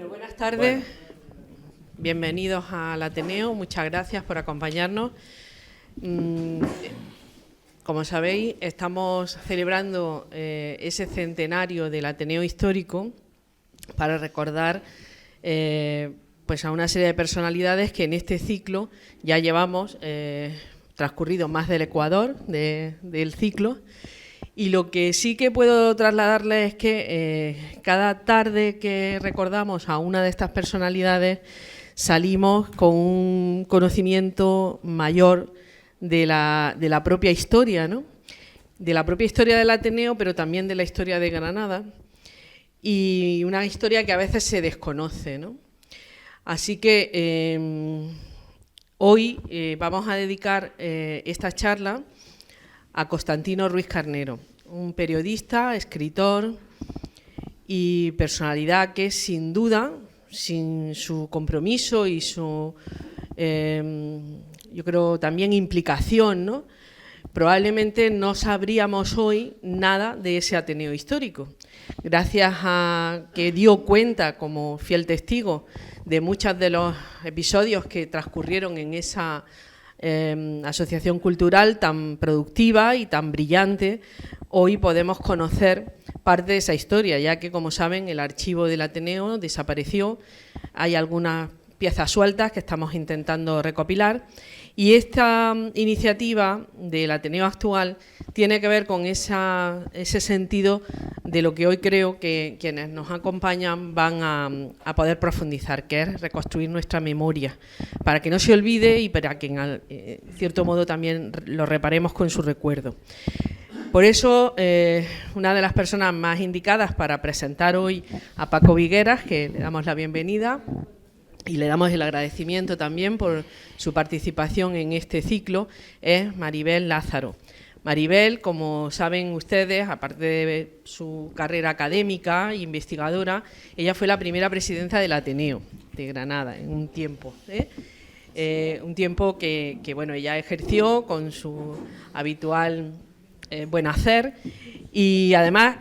Buenas tardes, bienvenidos al Ateneo, muchas gracias por acompañarnos. Como sabéis, estamos celebrando ese centenario del Ateneo Histórico para recordar pues a una serie de personalidades que en este ciclo ya llevamos transcurrido más del Ecuador del ciclo. Y lo que sí que puedo trasladarles es que cada tarde que recordamos a una de estas personalidades salimos con un conocimiento mayor de la propia historia, ¿no? De la propia historia del Ateneo, pero también de la historia de Granada, y una historia que a veces se desconoce, ¿no? Así que hoy vamos a dedicar esta charla a Constantino Ruiz Carnero, un periodista, escritor y personalidad que sin duda, sin su compromiso y su, yo creo, también implicación, ¿no?, probablemente no sabríamos hoy nada de ese Ateneo histórico. Gracias a que dio cuenta, como fiel testigo, de muchos de los episodios que transcurrieron en esa asociación cultural tan productiva y tan brillante, hoy podemos conocer parte de esa historia, ya que, como saben, el archivo del Ateneo desapareció, hay algunas piezas sueltas que estamos intentando recopilar, y esta iniciativa del Ateneo actual tiene que ver con ese sentido de lo que hoy creo que quienes nos acompañan van a poder profundizar, que es reconstruir nuestra memoria, para que no se olvide y para que en cierto modo también lo reparemos con su recuerdo. Por eso, una de las personas más indicadas para presentar hoy a Paco Vigueras, que le damos la bienvenida y le damos el agradecimiento también por su participación en este ciclo, es Maribel Lázaro. Maribel, como saben ustedes, aparte de su carrera académica e investigadora, ella fue la primera presidenta del Ateneo de Granada en un tiempo, un tiempo que bueno, ella ejerció con su habitual buen hacer, y además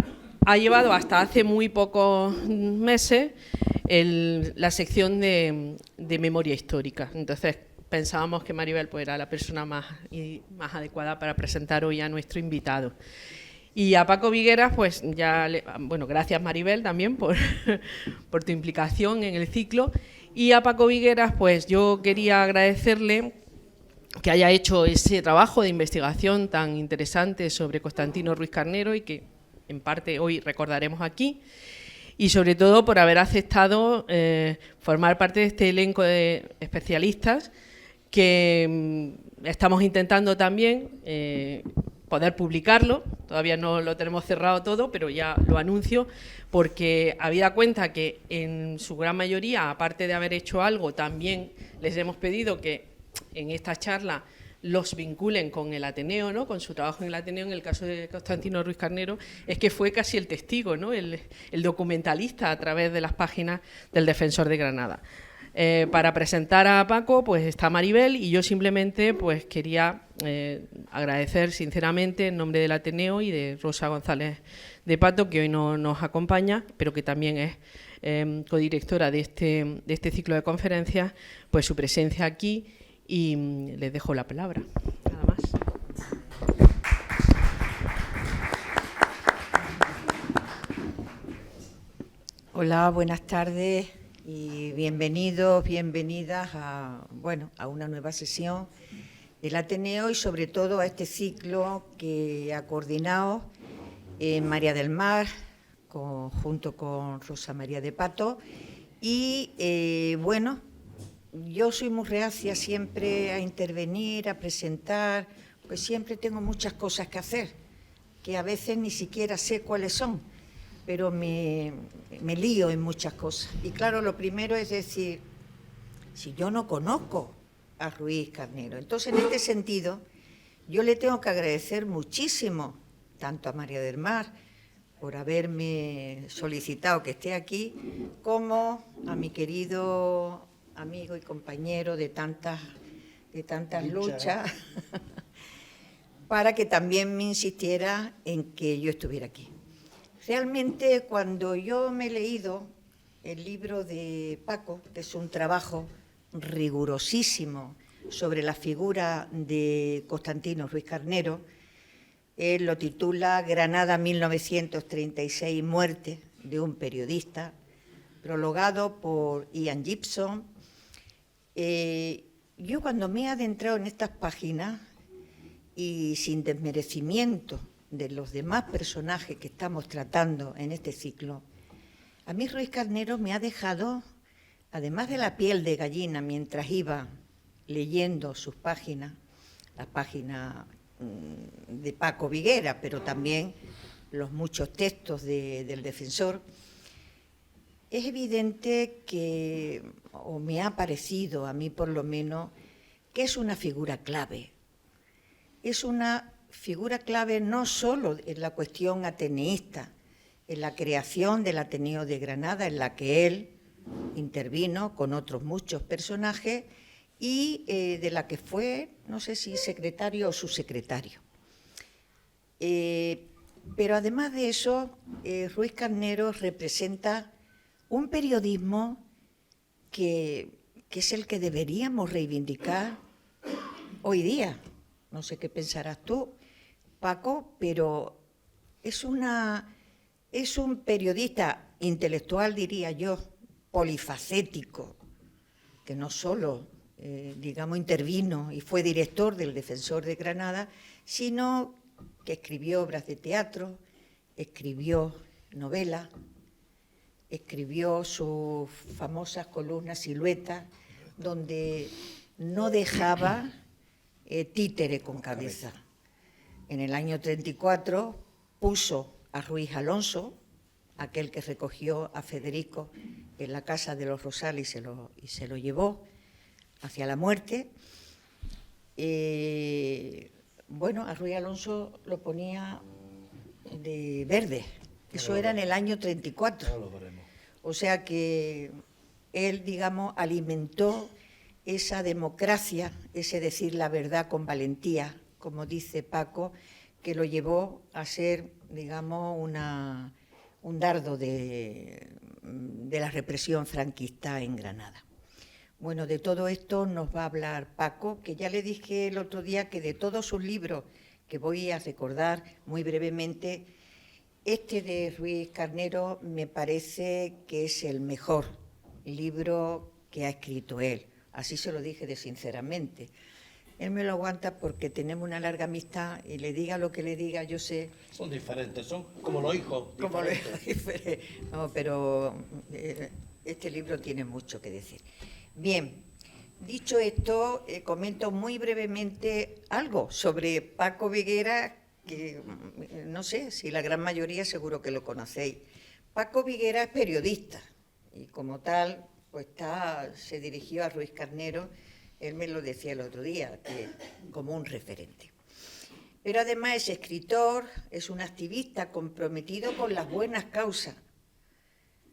ha llevado hasta hace muy pocos meses la sección de memoria histórica. Entonces pensábamos que Maribel pues, era la persona más adecuada para presentar hoy a nuestro invitado. Y a Paco Vigueras, pues ya, bueno, gracias Maribel también por tu implicación en el ciclo. Y a Paco Vigueras, pues yo quería agradecerle que haya hecho ese trabajo de investigación tan interesante sobre Constantino Ruiz Carnero y que en parte hoy recordaremos aquí, y sobre todo por haber aceptado formar parte de este elenco de especialistas que estamos intentando también poder publicarlo. Todavía no lo tenemos cerrado todo, pero ya lo anuncio, porque habida cuenta que en su gran mayoría, aparte de haber hecho algo, también les hemos pedido que en esta charla los vinculen con el Ateneo, ¿no?, con su trabajo en el Ateneo. En el caso de Constantino Ruiz Carnero es que fue casi el testigo, ¿no?, el documentalista a través de las páginas del Defensor de Granada. Para presentar a Paco, pues está Maribel, y yo simplemente pues quería agradecer sinceramente en nombre del Ateneo y de Rosa González de Pato, que hoy no nos acompaña, pero que también es codirectora de este ciclo de conferencias, pues su presencia aquí, y les dejo la palabra. Nada más. Hola, buenas tardes y bienvenidos, bienvenidas a una nueva sesión del Ateneo, y sobre todo a este ciclo que ha coordinado María del Mar junto con Rosa María de Pato. Y yo soy muy reacia siempre a intervenir, a presentar, pues siempre tengo muchas cosas que hacer, que a veces ni siquiera sé cuáles son, pero me lío en muchas cosas. Y claro, lo primero es decir, si yo no conozco a Ruiz Carnero, entonces en este sentido yo le tengo que agradecer muchísimo tanto a María del Mar por haberme solicitado que esté aquí, como a mi querido amigo y compañero de tantas luchas, para que también me insistiera en que yo estuviera aquí. Realmente, cuando yo me he leído el libro de Paco, que es un trabajo rigurosísimo sobre la figura de Constantino Ruiz Carnero. Él lo titula Granada 1936, muerte de un periodista, prologado por Ian Gibson. Yo cuando me he adentrado en estas páginas, y sin desmerecimiento de los demás personajes que estamos tratando en este ciclo, a mí Ruiz Carnero me ha dejado, además de la piel de gallina mientras iba leyendo sus páginas, las páginas de Paco Viguera, pero también los muchos textos del Defensor, es evidente que, o me ha parecido a mí por lo menos, que es una figura clave. Es una figura clave no solo en la cuestión ateneísta, en la creación del Ateneo de Granada, en la que él intervino con otros muchos personajes, y de la que fue, no sé si secretario o subsecretario. Pero además de eso, Ruiz Carnero representa un periodismo que es el que deberíamos reivindicar hoy día. No sé qué pensarás tú, Paco, pero es un periodista intelectual, diría yo, polifacético, que no solo, intervino y fue director del Defensor de Granada, sino que escribió obras de teatro, escribió novelas, escribió sus famosas columnas Siluetas, donde no dejaba títere con cabeza. En el año 34 puso a Ruiz Alonso, aquel que recogió a Federico en la casa de los Rosales y se lo llevó hacia la muerte. A Ruiz Alonso lo ponía de verde. Eso era en el año 34. O sea que él, alimentó esa democracia, ese decir la verdad con valentía, como dice Paco, que lo llevó a ser, un dardo de la represión franquista en Granada. Bueno, de todo esto nos va a hablar Paco, que ya le dije el otro día que de todos sus libros, que voy a recordar muy brevemente, este de Ruiz Carnero me parece que es el mejor libro que ha escrito él. Así se lo dije de sinceramente. Él me lo aguanta porque tenemos una larga amistad y le diga lo que le diga, yo sé... Son diferentes, son como los hijos diferentes. No, pero este libro tiene mucho que decir. Bien, dicho esto, comento muy brevemente algo sobre Paco Viguera, que no sé si la gran mayoría seguro que lo conocéis. Paco Viguera es periodista y como tal pues se dirigió a Ruiz Carnero, él me lo decía el otro día, que como un referente. Pero además es escritor, es un activista comprometido con las buenas causas,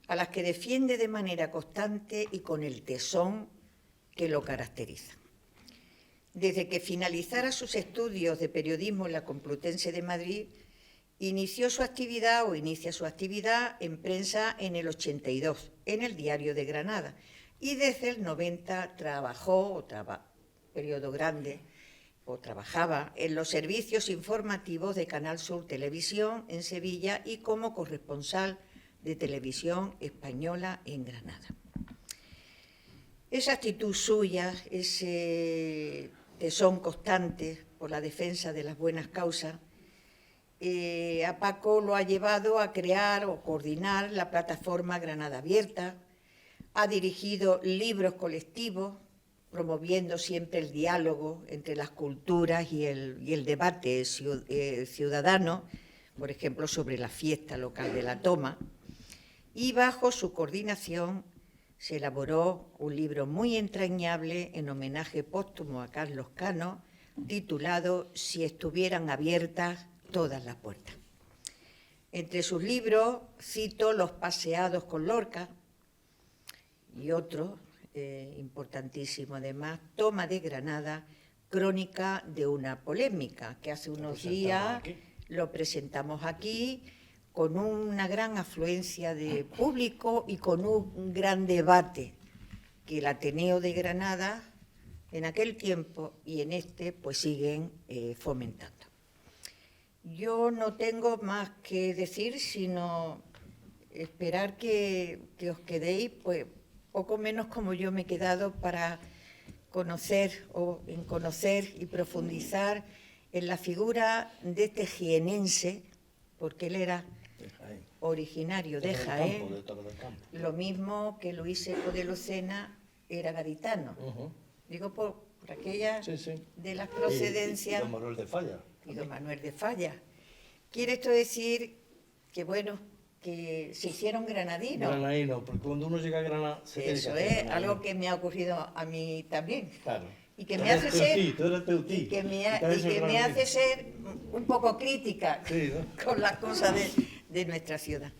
a las que defiende de manera constante y con el tesón que lo caracteriza. Desde que finalizara sus estudios de periodismo en la Complutense de Madrid, inicia su actividad en prensa en el 82, en el Diario de Granada, y desde el 90 trabajaba en los servicios informativos de Canal Sur Televisión en Sevilla y como corresponsal de Televisión Española en Granada. Esa actitud suya, ese tesón constante por la defensa de las buenas causas, a Paco lo ha llevado a crear o coordinar la plataforma Granada Abierta, ha dirigido libros colectivos, promoviendo siempre el diálogo entre las culturas y el debate ciudadano, por ejemplo, sobre la fiesta local de la Toma, y bajo su coordinación se elaboró un libro muy entrañable en homenaje póstumo a Carlos Cano, titulado Si estuvieran abiertas todas las puertas. Entre sus libros cito Los paseados con Lorca y otro importantísimo además, Toma de Granada, crónica de una polémica, que hace unos días lo presentamos aquí con una gran afluencia de público y con un gran debate que el Ateneo de Granada en aquel tiempo y en este pues siguen fomentando. Yo no tengo más que decir, sino esperar que os quedéis pues poco menos como yo me he quedado para conocer y profundizar en la figura de este jienense, porque él era originario de Jaén, lo mismo que Luis Seco de Lucena era gaditano. Digo por aquella de las procedencias. Y don Manuel de Falla. Y don Manuel de Falla. Quiere esto decir que, bueno, que se hicieron granadinos. Granadinos, porque cuando uno llega a Granada... Eso es algo que me ha ocurrido a mí también. Claro. Y que me hace ser... Y que me hace ser un poco crítica, sí, ¿no?, con las cosas de nuestra ciudad.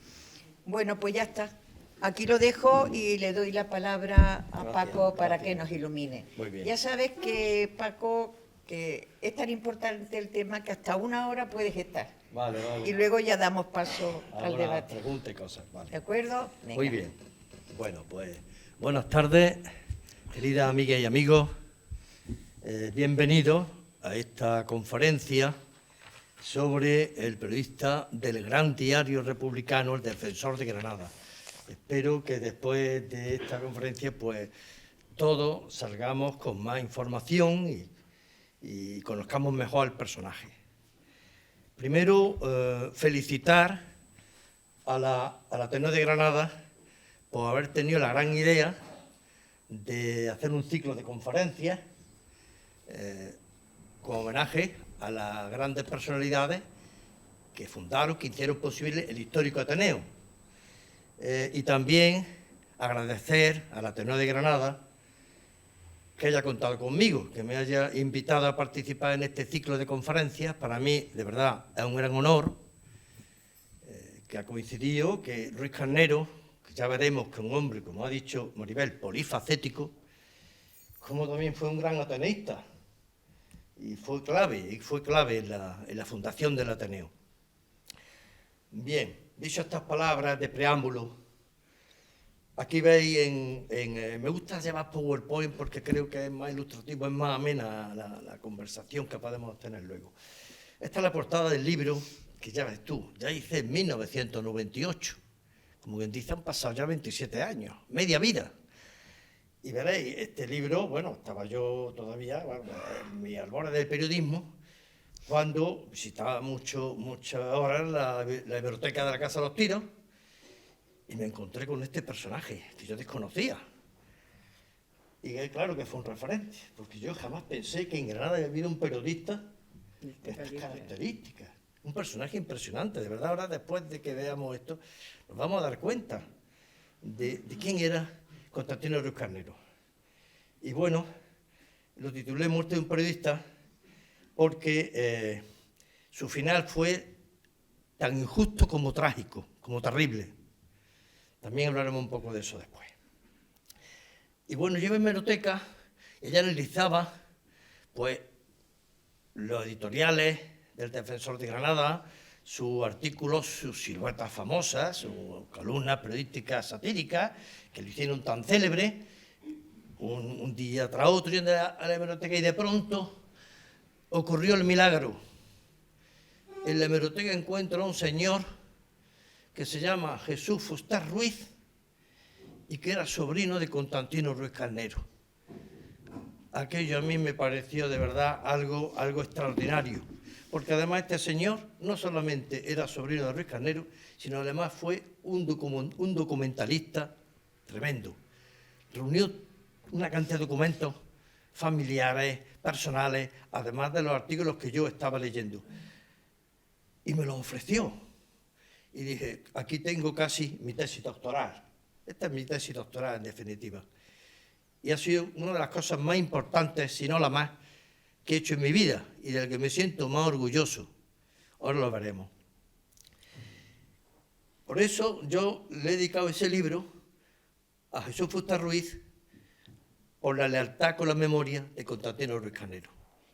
Bueno, pues ya está. Aquí lo dejo y le doy la palabra a Paco para que nos ilumine. Muy bien. Ya sabes que, Paco, que es tan importante el tema que hasta 1 hora puedes estar. Vale, vale. Y luego ya damos paso al debate. Preguntas y cosas, vale. ¿De acuerdo? Venga. Muy bien. Bueno, pues buenas tardes, queridas amigas y amigos. Bienvenidos a esta conferencia sobre el periodista del gran diario republicano, El Defensor de Granada. Espero que después de esta conferencia, pues todos salgamos con más información y conozcamos mejor al personaje. Primero, felicitar al Ateneo de Granada por haber tenido la gran idea de hacer un ciclo de conferencias con homenaje a las grandes personalidades que fundaron, que hicieron posible el histórico Ateneo. Y también agradecer al Ateneo de Granada que haya contado conmigo, que me haya invitado a participar en este ciclo de conferencias. Para mí, de verdad, es un gran honor que ha coincidido que Ruiz Carnero, que ya veremos que un hombre, como ha dicho Maribel, polifacético, como también fue un gran ateneísta y fue clave en la fundación del Ateneo. Bien, dicho estas palabras de preámbulo, aquí veis me gusta llevar PowerPoint porque creo que es más ilustrativo, es más amena la conversación que podemos tener luego. Esta es la portada del libro que ya ves tú, ya hice en 1998, como quien dice, han pasado ya 27 años, media vida. Y veréis, este libro, bueno, estaba yo todavía en mi albores del periodismo, cuando visitaba muchas horas la biblioteca de la Casa de los Tiros y me encontré con este personaje que yo desconocía. Y claro que fue un referente, porque yo jamás pensé que en Granada había habido un periodista de estas características. Un personaje impresionante, de verdad. Ahora, después de que veamos esto, nos vamos a dar cuenta de quién era Constantino Ruiz Carnero. Y bueno, lo titulé Muerte de un periodista porque su final fue tan injusto como trágico, como terrible. También hablaremos un poco de eso después. Y bueno, yo en hemeroteca, ella analizaba pues los editoriales del Defensor de Granada, sus artículos, sus siluetas famosas, sus columnas periodísticas satíricas, que lo hicieron tan célebre, un día tras otro, yendo a la hemeroteca, y de pronto ocurrió el milagro. En la hemeroteca encuentro a un señor que se llama Jesús Fuster Ruiz y que era sobrino de Constantino Ruiz Carnero. Aquello a mí me pareció de verdad algo extraordinario, porque además este señor no solamente era sobrino de Ruiz Carnero, sino además fue un documentalista tremendo. Reunió una cantidad de documentos familiares, personales, además de los artículos que yo estaba leyendo. Y me los ofreció. Y dije, aquí tengo casi mi tesis doctoral. Esta es mi tesis doctoral, en definitiva. Y ha sido una de las cosas más importantes, si no la más, que he hecho en mi vida y del que me siento más orgulloso. Ahora lo veremos. Por eso yo le he dedicado ese libro a Jesús Fuster Ruiz por la lealtad con la memoria de Constantino Ruiz Carnero.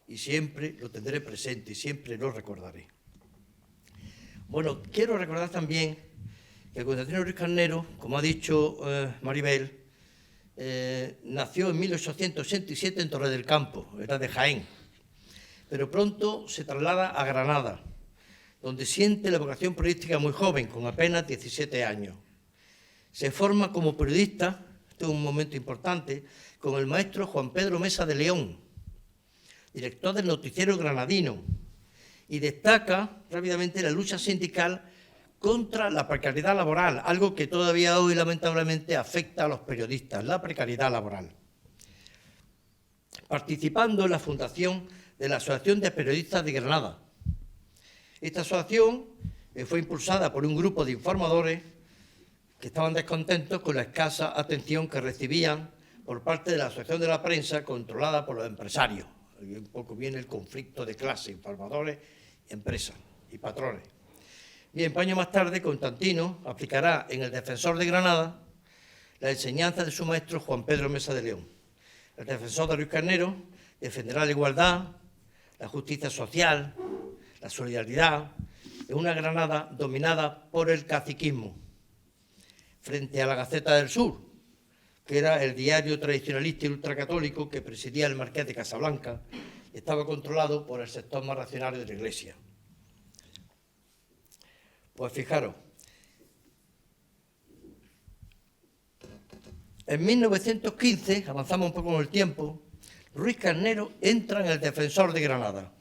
Y siempre lo tendré presente y siempre lo recordaré. Bueno, quiero recordar también que Constantino Ruiz Carnero, como ha dicho Maribel, nació en 1887 en Torre del Campo, era de Jaén, pero pronto se traslada a Granada, donde siente la vocación periodística muy joven, con apenas 17 años. Se forma como periodista, este es un momento importante, con el maestro Juan Pedro Mesa de León, director del noticiero granadino, y destaca rápidamente la lucha sindical contra la precariedad laboral, algo que todavía hoy lamentablemente afecta a los periodistas, la precariedad laboral. Participando en la fundación de la Asociación de Periodistas de Granada. Esta asociación fue impulsada por un grupo de informadores que estaban descontentos con la escasa atención que recibían por parte de la Asociación de la Prensa controlada por los empresarios. Aquí un poco viene el conflicto de clase, informadores, empresas y patrones. Bien, años más tarde, Constantino aplicará en el Defensor de Granada la enseñanza de su maestro Juan Pedro Mesa de León. El Defensor de Ruiz Carnero defenderá la igualdad, la justicia social, la solidaridad, en una Granada dominada por el caciquismo, frente a la Gaceta del Sur, que era el diario tradicionalista y ultracatólico que presidía el Marqués de Casablanca y estaba controlado por el sector más reaccionario de la Iglesia. Pues fijaros, en 1915, avanzamos un poco en el tiempo, Ruiz Carnero entra en el Defensor de Granada,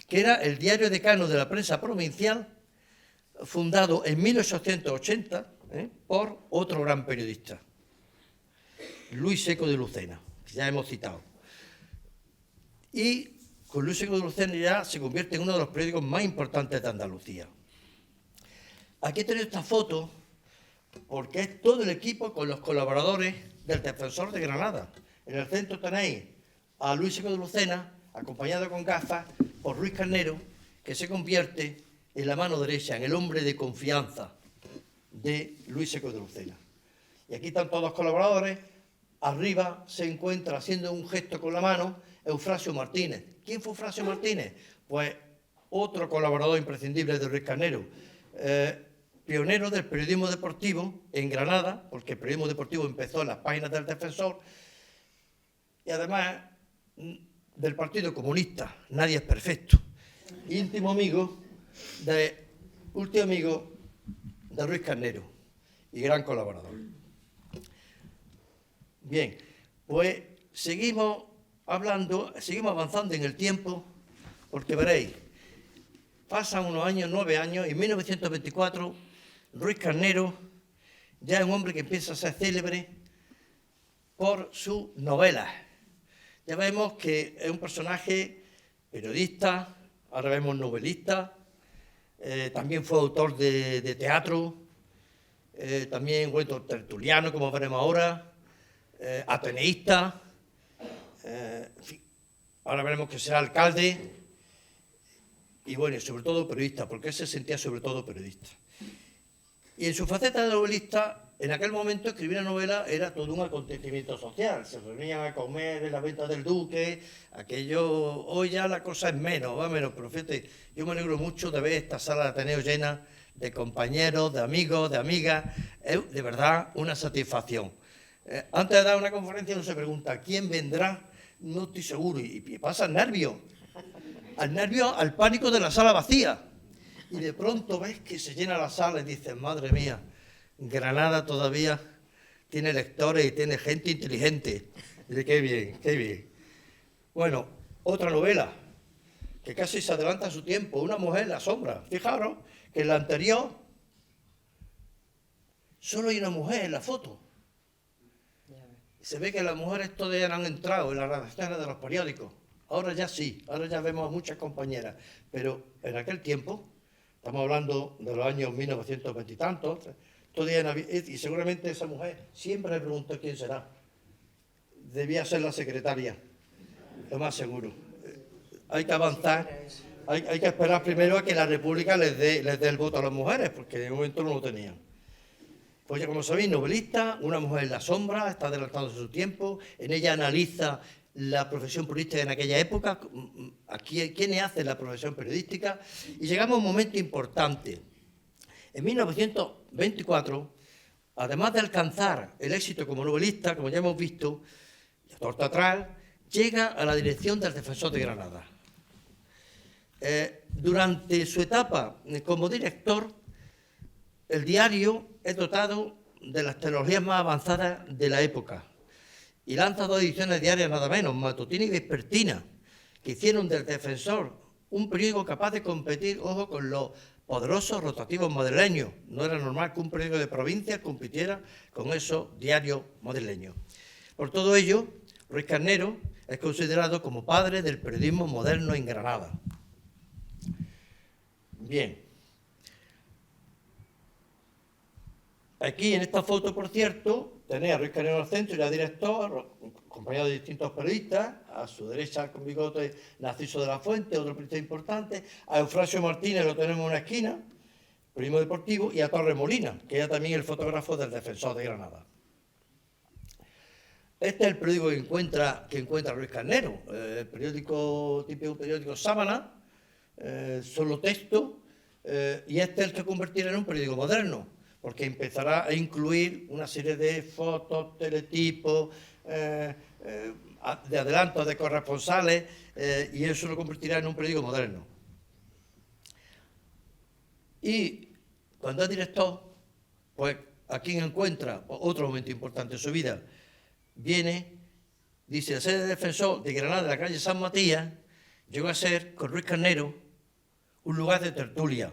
que era el diario decano de la prensa provincial, fundado en 1880 por otro gran periodista, Luis Seco de Lucena, que ya hemos citado. Y con Luis Seco de Lucena ya se convierte en uno de los periódicos más importantes de Andalucía. Aquí he tenido esta foto porque es todo el equipo con los colaboradores del Defensor de Granada. En el centro tenéis a Luis Seco de Lucena, acompañado con gafas por Ruiz Carnero, que se convierte en la mano derecha, en el hombre de confianza de Luis Seco de Lucena. Y aquí están todos los colaboradores. Arriba se encuentra haciendo un gesto con la mano Eufrasio Martínez. ¿Quién fue Eufrasio Martínez? Pues otro colaborador imprescindible de Ruiz Carnero, pionero del periodismo deportivo en Granada, porque el periodismo deportivo empezó en las páginas del Defensor, y además del Partido Comunista. Nadie es perfecto. Último amigo de Ruiz Carnero y gran colaborador. Bien, pues seguimos avanzando en el tiempo, porque veréis, pasan unos años, 9 años, y en 1924 Ruiz Carnero ya es un hombre que empieza a ser célebre por sus novelas. Ya vemos que es un personaje periodista, ahora vemos novelista, también fue autor de teatro, también tertuliano, como veremos ahora, ateneísta, en fin, ahora veremos que será alcalde, y bueno, sobre todo periodista, porque él se sentía sobre todo periodista. Y en su faceta de novelista, en aquel momento escribir una novela era todo un acontecimiento social. Se reunían a comer en la venta del Duque, aquello, hoy ya la cosa es menos, va menos, pero fíjate, yo me alegro mucho de ver esta sala de Ateneo llena de compañeros, de amigos, de amigas, es de verdad una satisfacción. Antes de dar una conferencia uno se pregunta, ¿quién vendrá? No estoy seguro, y pasa el nervio, al pánico de la sala vacía. Y de pronto ves que se llena la sala y dices, madre mía, Granada todavía tiene lectores y tiene gente inteligente. Y dice, qué bien, qué bien. Bueno, otra novela que casi se adelanta a su tiempo, Una mujer en la sombra. Fijaros que en la anterior solo hay una mujer en la foto. Se ve que las mujeres todavía no han entrado en las redacciones de los periódicos. Ahora ya sí, ahora ya vemos a muchas compañeras. Pero en aquel tiempo, estamos hablando de los años 1920 y tantos, todavía no había, y seguramente esa mujer siempre me preguntó quién será. Debía ser la secretaria, lo más seguro. Hay que avanzar, hay que esperar primero a que la República les dé el voto a las mujeres, porque de momento no lo tenían. Pues ya como sabéis, novelista, Una mujer en la sombra, está adelantándose su tiempo, en ella analiza la profesión periodística en aquella época, quiénes hacen la profesión periodística, y llegamos a un momento importante. En 1924, además de alcanzar el éxito como novelista, como ya hemos visto, autor teatral, llega a la dirección del Defensor de Granada. Durante su etapa como director, el diario es dotado de las tecnologías más avanzadas de la época y lanza 2 ediciones diarias nada menos, matutina y vespertina, que hicieron del Defensor un periódico capaz de competir, ojo, con los poderosos rotativos madrileños. No era normal que un periódico de provincia compitiera con esos diarios madrileños. Por todo ello, Ruiz Carnero es considerado como padre del periodismo moderno en Granada. Bien. Aquí en esta foto, por cierto, tenéis a Ruiz Carnero al centro, ya director, acompañado de distintos periodistas. A su derecha, con bigote, Narciso de la Fuente, otro periodista importante. A Eufrasio Martínez lo tenemos en una esquina, periodismo deportivo, y a Torres Molina, que era también el fotógrafo del Defensor de Granada. Este es el periódico que encuentra Ruiz Carnero, el periódico típico periódico Sábana, solo texto, y este es el que convertirá en un periódico moderno, porque empezará a incluir una serie de fotos, teletipos, de adelantos de corresponsales, y eso lo convertirá en un periódico moderno. Y cuando es director, pues aquí encuentra otro momento importante en su vida. Viene, dice, la sede del Defensor de Granada, de la calle San Matías, llegó a ser, con Ruiz Carnero, un lugar de tertulia,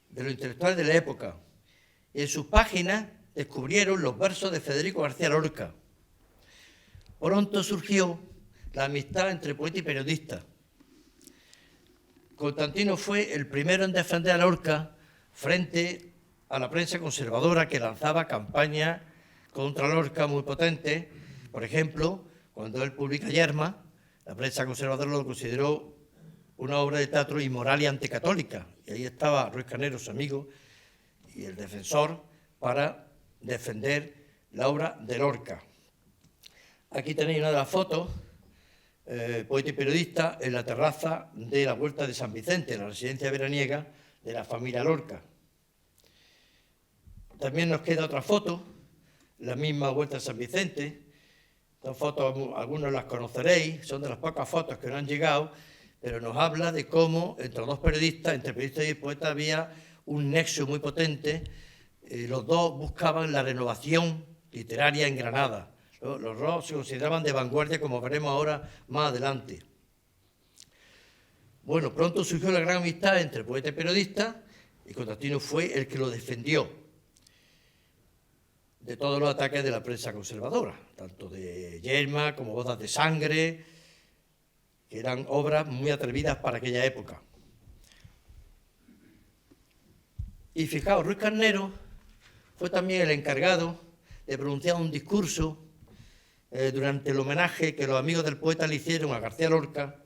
de los intelectuales de la época. Y en sus páginas descubrieron los versos de Federico García Lorca. Pronto surgió la amistad entre poeta y periodista. Constantino fue el primero en defender a Lorca frente a la prensa conservadora que lanzaba campañas contra Lorca muy potentes. Por ejemplo, cuando él publica Yerma, la prensa conservadora lo consideró una obra de teatro inmoral y anticatólica. Y ahí estaba Ruiz Carnero, su amigo, y el Defensor, para defender la obra de Lorca. Aquí tenéis una de las fotos, poeta y periodista, en la terraza de la Huerta de San Vicente, la residencia veraniega de la familia Lorca. También nos queda otra foto, la misma Huerta de San Vicente. Estas fotos algunos las conoceréis, son de las pocas fotos que nos han llegado, pero nos habla de cómo entre dos periodistas, entre periodista y poeta, había un nexo muy potente. Los dos buscaban la renovación literaria en Granada. Los dos se consideraban de vanguardia, como veremos ahora más adelante. Bueno, pronto surgió la gran amistad entre poeta y periodista, y Constantino fue el que lo defendió de todos los ataques de la prensa conservadora, tanto de Yerma como Bodas de Sangre, que eran obras muy atrevidas para aquella época. Y fijaos, Ruiz Carnero fue también el encargado de pronunciar un discurso durante el homenaje que los amigos del poeta le hicieron a García Lorca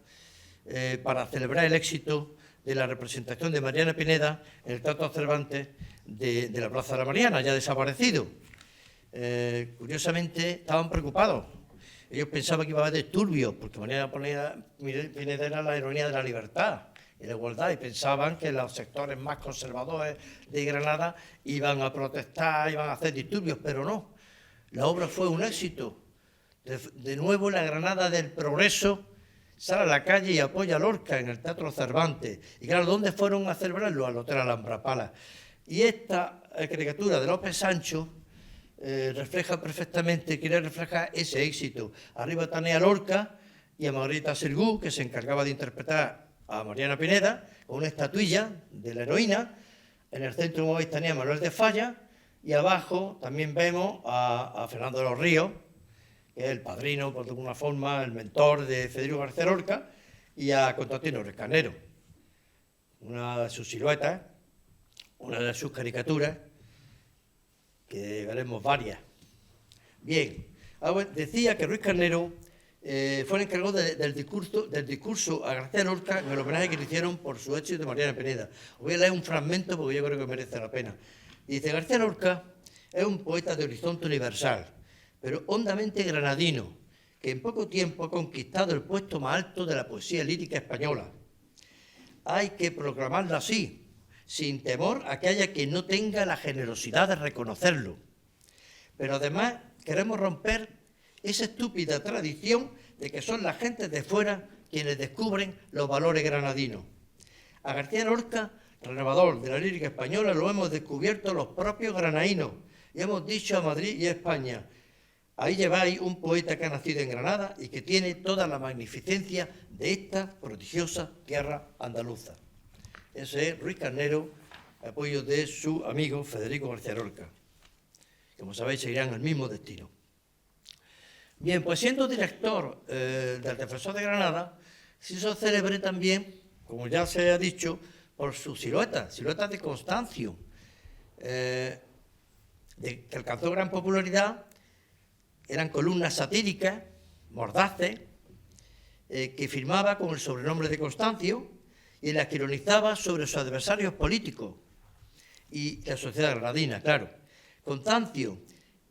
para celebrar el éxito de la representación de Mariana Pineda en el Teatro Cervantes de la Plaza de la Mariana, ya desaparecido. Curiosamente, estaban preocupados. Ellos pensaban que iba a haber disturbios, porque Mariana Pineda era la heroína de la libertad y la igualdad, y pensaban que los sectores más conservadores de Granada iban a protestar, iban a hacer disturbios, pero no. La obra fue un éxito. De nuevo, la Granada del progreso sale a la calle y apoya a Lorca en el Teatro Cervantes. Y claro, ¿dónde fueron a celebrarlo? Al Hotel Alhambra Pala. Y esta caricatura de López Sancho refleja perfectamente, quiere reflejar ese éxito. Arriba tenía a Lorca y a Margarita Sirgu, que se encargaba de interpretar a Mariana Pineda, con una estatuilla de la heroína. En el centro, como veis, tenía a Manuel de Falla, y abajo también vemos a Fernando de los Ríos, que es el padrino, por alguna forma, el mentor de Federico García Lorca, y a Constantino Ruiz Carnero. Una de sus siluetas, una de sus caricaturas, que veremos varias. Bien, decía que Ruiz Carnero fue el encargado del discurso a García Lorca en el homenaje que le hicieron por su éxito de Mariana Pineda. Os voy a leer un fragmento porque yo creo que merece la pena. Dice: García Lorca es un poeta de horizonte universal, pero hondamente granadino, que en poco tiempo ha conquistado el puesto más alto de la poesía lírica española. Hay que proclamarlo así, sin temor a que haya quien no tenga la generosidad de reconocerlo. Pero además queremos romper esa estúpida tradición de que son las gentes de fuera quienes descubren los valores granadinos. A García Lorca, renovador de la lírica española, lo hemos descubierto los propios granadinos y hemos dicho a Madrid y a España: ahí lleváis un poeta que ha nacido en Granada y que tiene toda la magnificencia de esta prodigiosa tierra andaluza. Ese es Ruiz Carnero, apoyo de su amigo Federico García Lorca. Como sabéis, seguirán el mismo destino. Bien, pues siendo director del Defensor de Granada, se hizo célebre también, como ya se ha dicho, por sus siluetas de Constancio, que alcanzó gran popularidad. Eran columnas satíricas, mordaces, que firmaba con el sobrenombre de Constancio y en las que ironizaba sobre sus adversarios políticos y la sociedad granadina, claro. Constancio,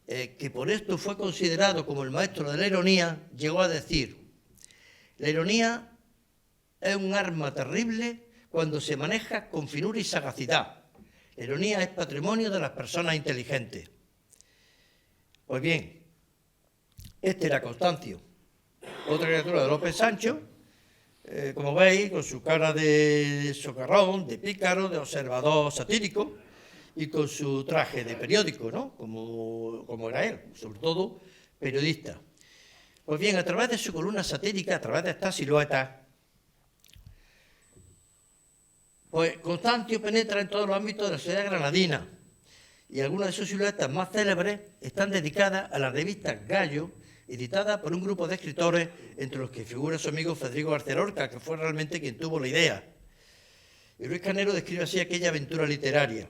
que por esto fue considerado como el maestro de la ironía, llegó a decir: la ironía es un arma terrible cuando se maneja con finura y sagacidad. La ironía es patrimonio de las personas inteligentes. Pues bien, este era Constancio, otra criatura de Lope Sancho, como veis, con su cara de socarrón, de pícaro, de observador satírico, y con su traje de periódico, ¿no? Como era él, sobre todo periodista. Pues bien, a través de su columna satírica, a través de estas siluetas, pues Constancio penetra en todos los ámbitos de la sociedad granadina, y algunas de sus siluetas más célebres están dedicadas a la revista Gallo, editada por un grupo de escritores, entre los que figura su amigo Federico García Lorca, que fue realmente quien tuvo la idea. Y Ruiz Carnero describe así aquella aventura literaria: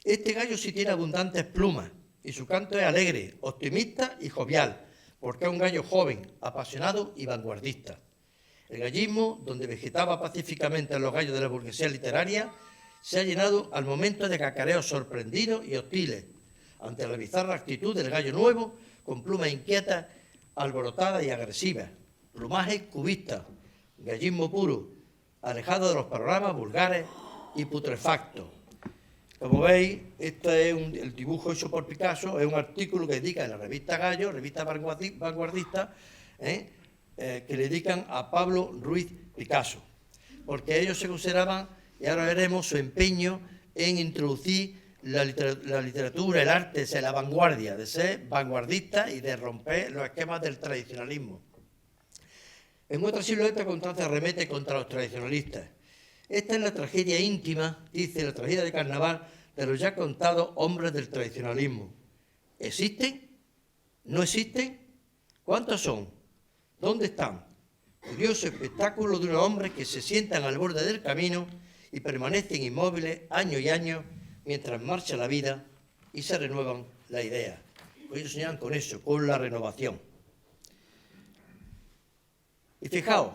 este gallo sí tiene abundantes plumas, y su canto es alegre, optimista y jovial, porque es un gallo joven, apasionado y vanguardista. El gallismo, donde vegetaba pacíficamente en los gallos de la burguesía literaria, se ha llenado al momento de cacareos sorprendidos y hostiles, ante la bizarra actitud del gallo nuevo, con plumas inquietas, alborotadas y agresivas, plumaje cubista, gallismo puro, alejado de los panoramas vulgares y putrefactos. Como veis, este es el dibujo hecho por Picasso, es un artículo que dedica en la revista Gallo, revista vanguardista, que le dedican a Pablo Ruiz Picasso, porque ellos se consideraban, y ahora veremos, su empeño en introducir la literatura, el arte, de ser la vanguardia, de ser vanguardista y de romper los esquemas del tradicionalismo. En otra silueta, Constancio arremete contra los tradicionalistas. Esta es la tragedia íntima, dice, la tragedia de carnaval de los ya contados hombres del tradicionalismo. ¿Existen? ¿No existen? ¿Cuántos son? ¿Dónde están? Curioso espectáculo de unos hombres que se sientan al borde del camino y permanecen inmóviles años y años mientras marcha la vida y se renuevan las ideas. Ellos señalan con eso, con la renovación. Y fijaos,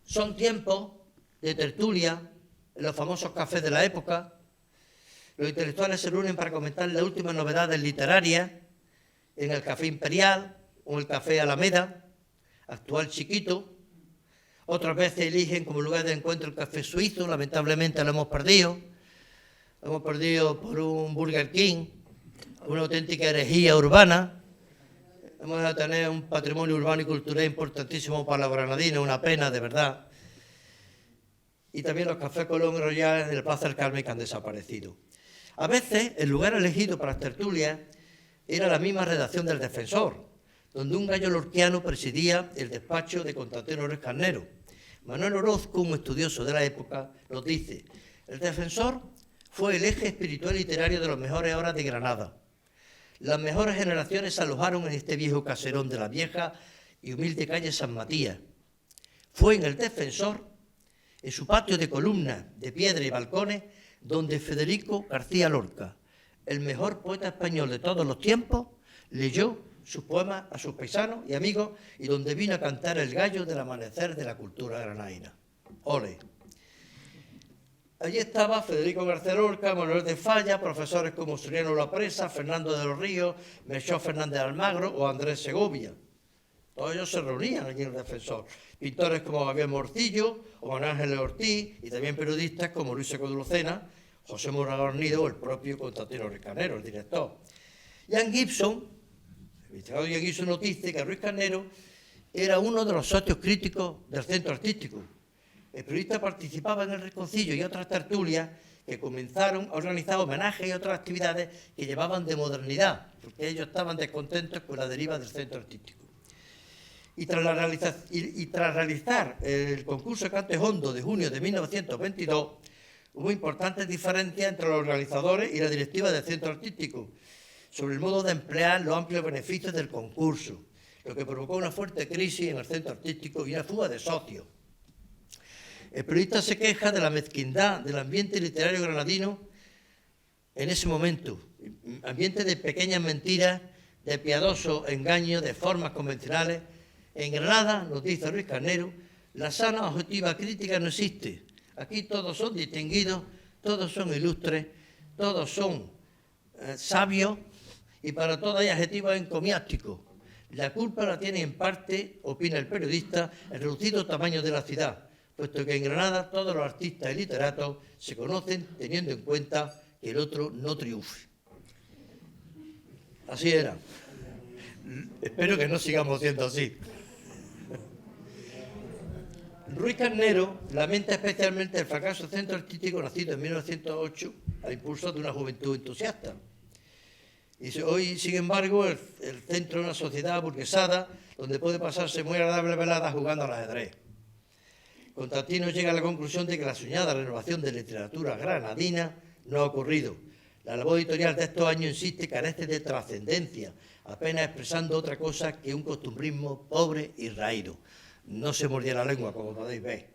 son tiempos de tertulia en los famosos cafés de la época. Los intelectuales se reúnen para comentar las últimas novedades literarias en el Café Imperial o en el Café Alameda, actual Chiquito. Otras veces eligen como lugar de encuentro el Café Suizo, lamentablemente lo hemos perdido. Lo hemos perdido por un Burger King, una auténtica herejía urbana. Hemos de tener un patrimonio urbano y cultural importantísimo para los granadinos, una pena, de verdad. Y también los Cafés Colón y Royal en el Plaza del Carmen, que han desaparecido. A veces, el lugar elegido para las tertulias era la misma redacción del Defensor, donde un gallo lorquiano presidía el despacho de Constantino Ruiz Carnero. Manuel Orozco, un estudioso de la época, nos dice: el Defensor fue el eje espiritual y literario de las mejores horas de Granada. Las mejores generaciones se alojaron en este viejo caserón de la vieja y humilde calle San Matías. Fue en el Defensor, en su patio de columnas, de piedra y balcones, donde Federico García Lorca, el mejor poeta español de todos los tiempos, leyó sus poemas a sus paisanos y amigos y donde vino a cantar el gallo del amanecer de la cultura granadina. ¡Ole! Allí estaba Federico García Lorca, Manuel de Falla, profesores como Soriano Lapresa, Fernando de los Ríos, Melchor Fernández Almagro o Andrés Segovia. Todos ellos se reunían allí en el Defensor. Pintores como Gabriel Morcillo o Manuel Ángeles Ortiz, y también periodistas como Luis Seco de Lucena, José Mora Garnido o el propio Constantino Ruiz Carnero, el director. Ian Gibson, el investigador Ian Gibson, nos dice que Ruiz Carnero era uno de los socios críticos del centro artístico. El periodista participaba en el Reconcilio y otras tertulias que comenzaron a organizar homenajes y otras actividades que llevaban de modernidad, porque ellos estaban descontentos con la deriva del centro artístico. Y tras realizar el concurso Cantes Hondo de junio de 1922, hubo importantes diferencias entre los organizadores y la directiva del centro artístico sobre el modo de emplear los amplios beneficios del concurso, lo que provocó una fuerte crisis en el centro artístico y una fuga de socios. El periodista se queja de la mezquindad del ambiente literario granadino en ese momento, ambiente de pequeñas mentiras, de piadosos engaños, de formas convencionales. En Granada, nos dice Ruiz Carnero, la sana objetiva crítica no existe. Aquí todos son distinguidos, todos son ilustres, todos son sabios y para todos hay adjetivos encomiásticos. La culpa la tiene en parte, opina el periodista, el reducido tamaño de la ciudad, puesto que en Granada todos los artistas y literatos se conocen teniendo en cuenta que el otro no triunfe. Así era. Espero que no sigamos siendo así. Ruiz Carnero lamenta especialmente el fracaso del centro artístico nacido en 1908 al impulso de una juventud entusiasta. Y hoy, sin embargo, el centro es una sociedad burguesada donde puede pasarse muy agradable velada jugando al ajedrez. Constantino llega a la conclusión de que la soñada renovación de literatura granadina no ha ocurrido. La labor editorial de estos años, insiste, carece de trascendencia, apenas expresando otra cosa que un costumbrismo pobre y raído. No se mordía la lengua, como podéis ver.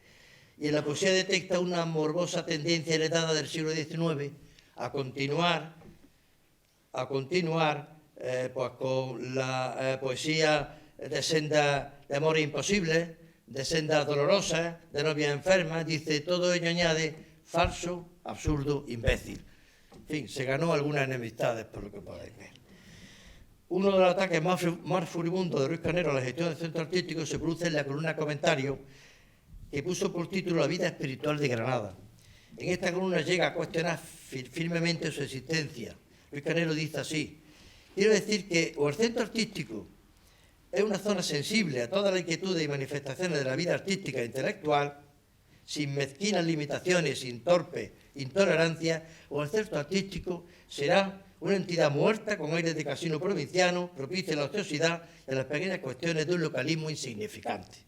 Y en la poesía detecta una morbosa tendencia heredada del siglo XIX a continuar pues con la poesía de senda de amores imposibles, de sendas dolorosas, de novias enfermas. Dice, todo ello añade falso, absurdo, imbécil. En fin, se ganó algunas enemistades, por lo que podéis ver. Uno de los ataques más furibundos de Ruiz Carnero a la gestión del centro artístico se produce en la columna Comentario, que puso por título La vida espiritual de Granada. En esta columna llega a cuestionar firmemente su existencia. Ruiz Carnero dice así: quiero decir que o el centro artístico es una zona sensible a todas las inquietudes y manifestaciones de la vida artística e intelectual, sin mezquinas limitaciones, sin torpe intolerancia, o el centro artístico será una entidad muerta con aires de casino provinciano, propicia a la ociosidad y a las pequeñas cuestiones de un localismo insignificante,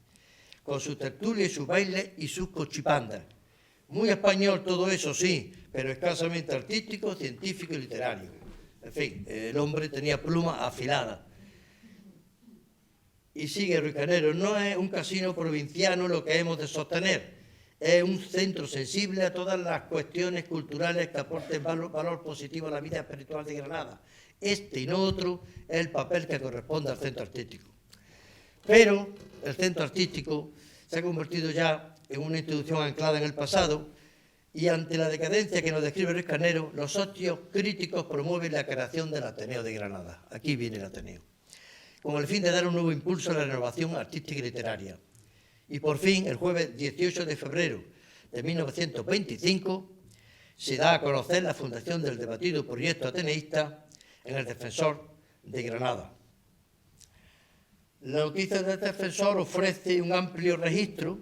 con sus tertulias y sus bailes y sus cochipandas. Muy español todo eso, sí, pero escasamente artístico, científico y literario. En fin, el hombre tenía pluma afilada. Y sigue Ruiz Carnero, no es un casino provinciano lo que hemos de sostener, es un centro sensible a todas las cuestiones culturales que aporten valor positivo a la vida espiritual de Granada. Este y no otro es el papel que corresponde al centro artístico. Pero el centro artístico se ha convertido ya en una institución anclada en el pasado y ante la decadencia que nos describe Ruiz Carnero, los socios críticos promueven la creación del Ateneo de Granada. Aquí viene el Ateneo, con el fin de dar un nuevo impulso a la renovación artística y literaria. Y por fin, el jueves 18 de febrero de 1925, se da a conocer la fundación del debatido proyecto ateneísta en el Defensor de Granada. La noticia del Defensor ofrece un amplio registro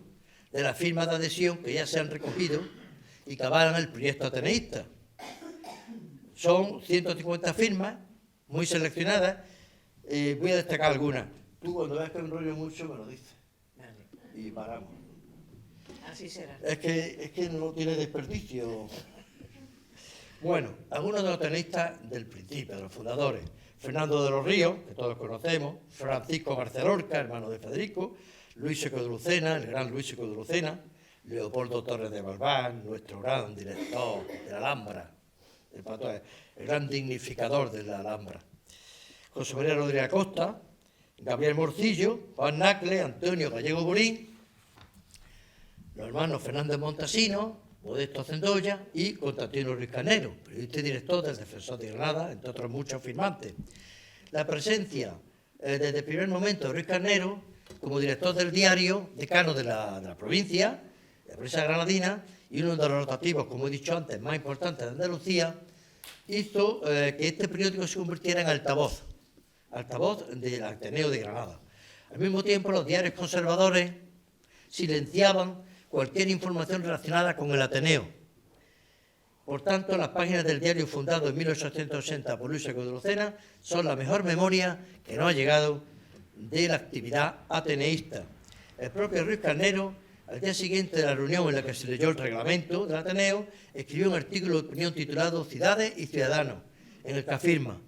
de las firmas de adhesión que ya se han recogido y que avalan el proyecto ateneísta. Son 150 firmas, muy seleccionadas. Voy a destacar algunas. Tú, cuando veas que enrollo mucho, me lo dices. Y paramos. Así será. Es que no tiene desperdicio. Bueno, algunos de los ateneístas del principio, de los fundadores: Fernando de los Ríos, que todos conocemos; Francisco García Lorca, hermano de Federico; Luis Seco de Lucena, el gran Luis Seco de Lucena; Leopoldo Torres de Balbán, nuestro gran director de la Alhambra, el gran dignificador de la Alhambra; José María Rodríguez Acosta, Gabriel Morcillo, Juan Nacle, Antonio Gallego Burín, los hermanos Fernández Montasino, Modesto Cendolla y Constantino Ruiz Carnero, periodista y director del Defensor de Granada, entre otros muchos firmantes. La presencia desde el primer momento Ruiz Carnero, como director del diario, decano de la provincia, de la prensa granadina, y uno de los rotativos, como he dicho antes, más importantes de Andalucía, hizo que este periódico se convirtiera en altavoz del Ateneo de Granada. Al mismo tiempo, los diarios conservadores silenciaban cualquier información relacionada con el Ateneo. Por tanto, las páginas del diario fundado en 1880 por Luis Seco de Lucena son la mejor memoria que nos ha llegado de la actividad ateneísta. El propio Ruiz Carnero, al día siguiente de la reunión en la que se leyó el reglamento del Ateneo, escribió un artículo de opinión titulado Ciudades y Ciudadanos, en el que afirma: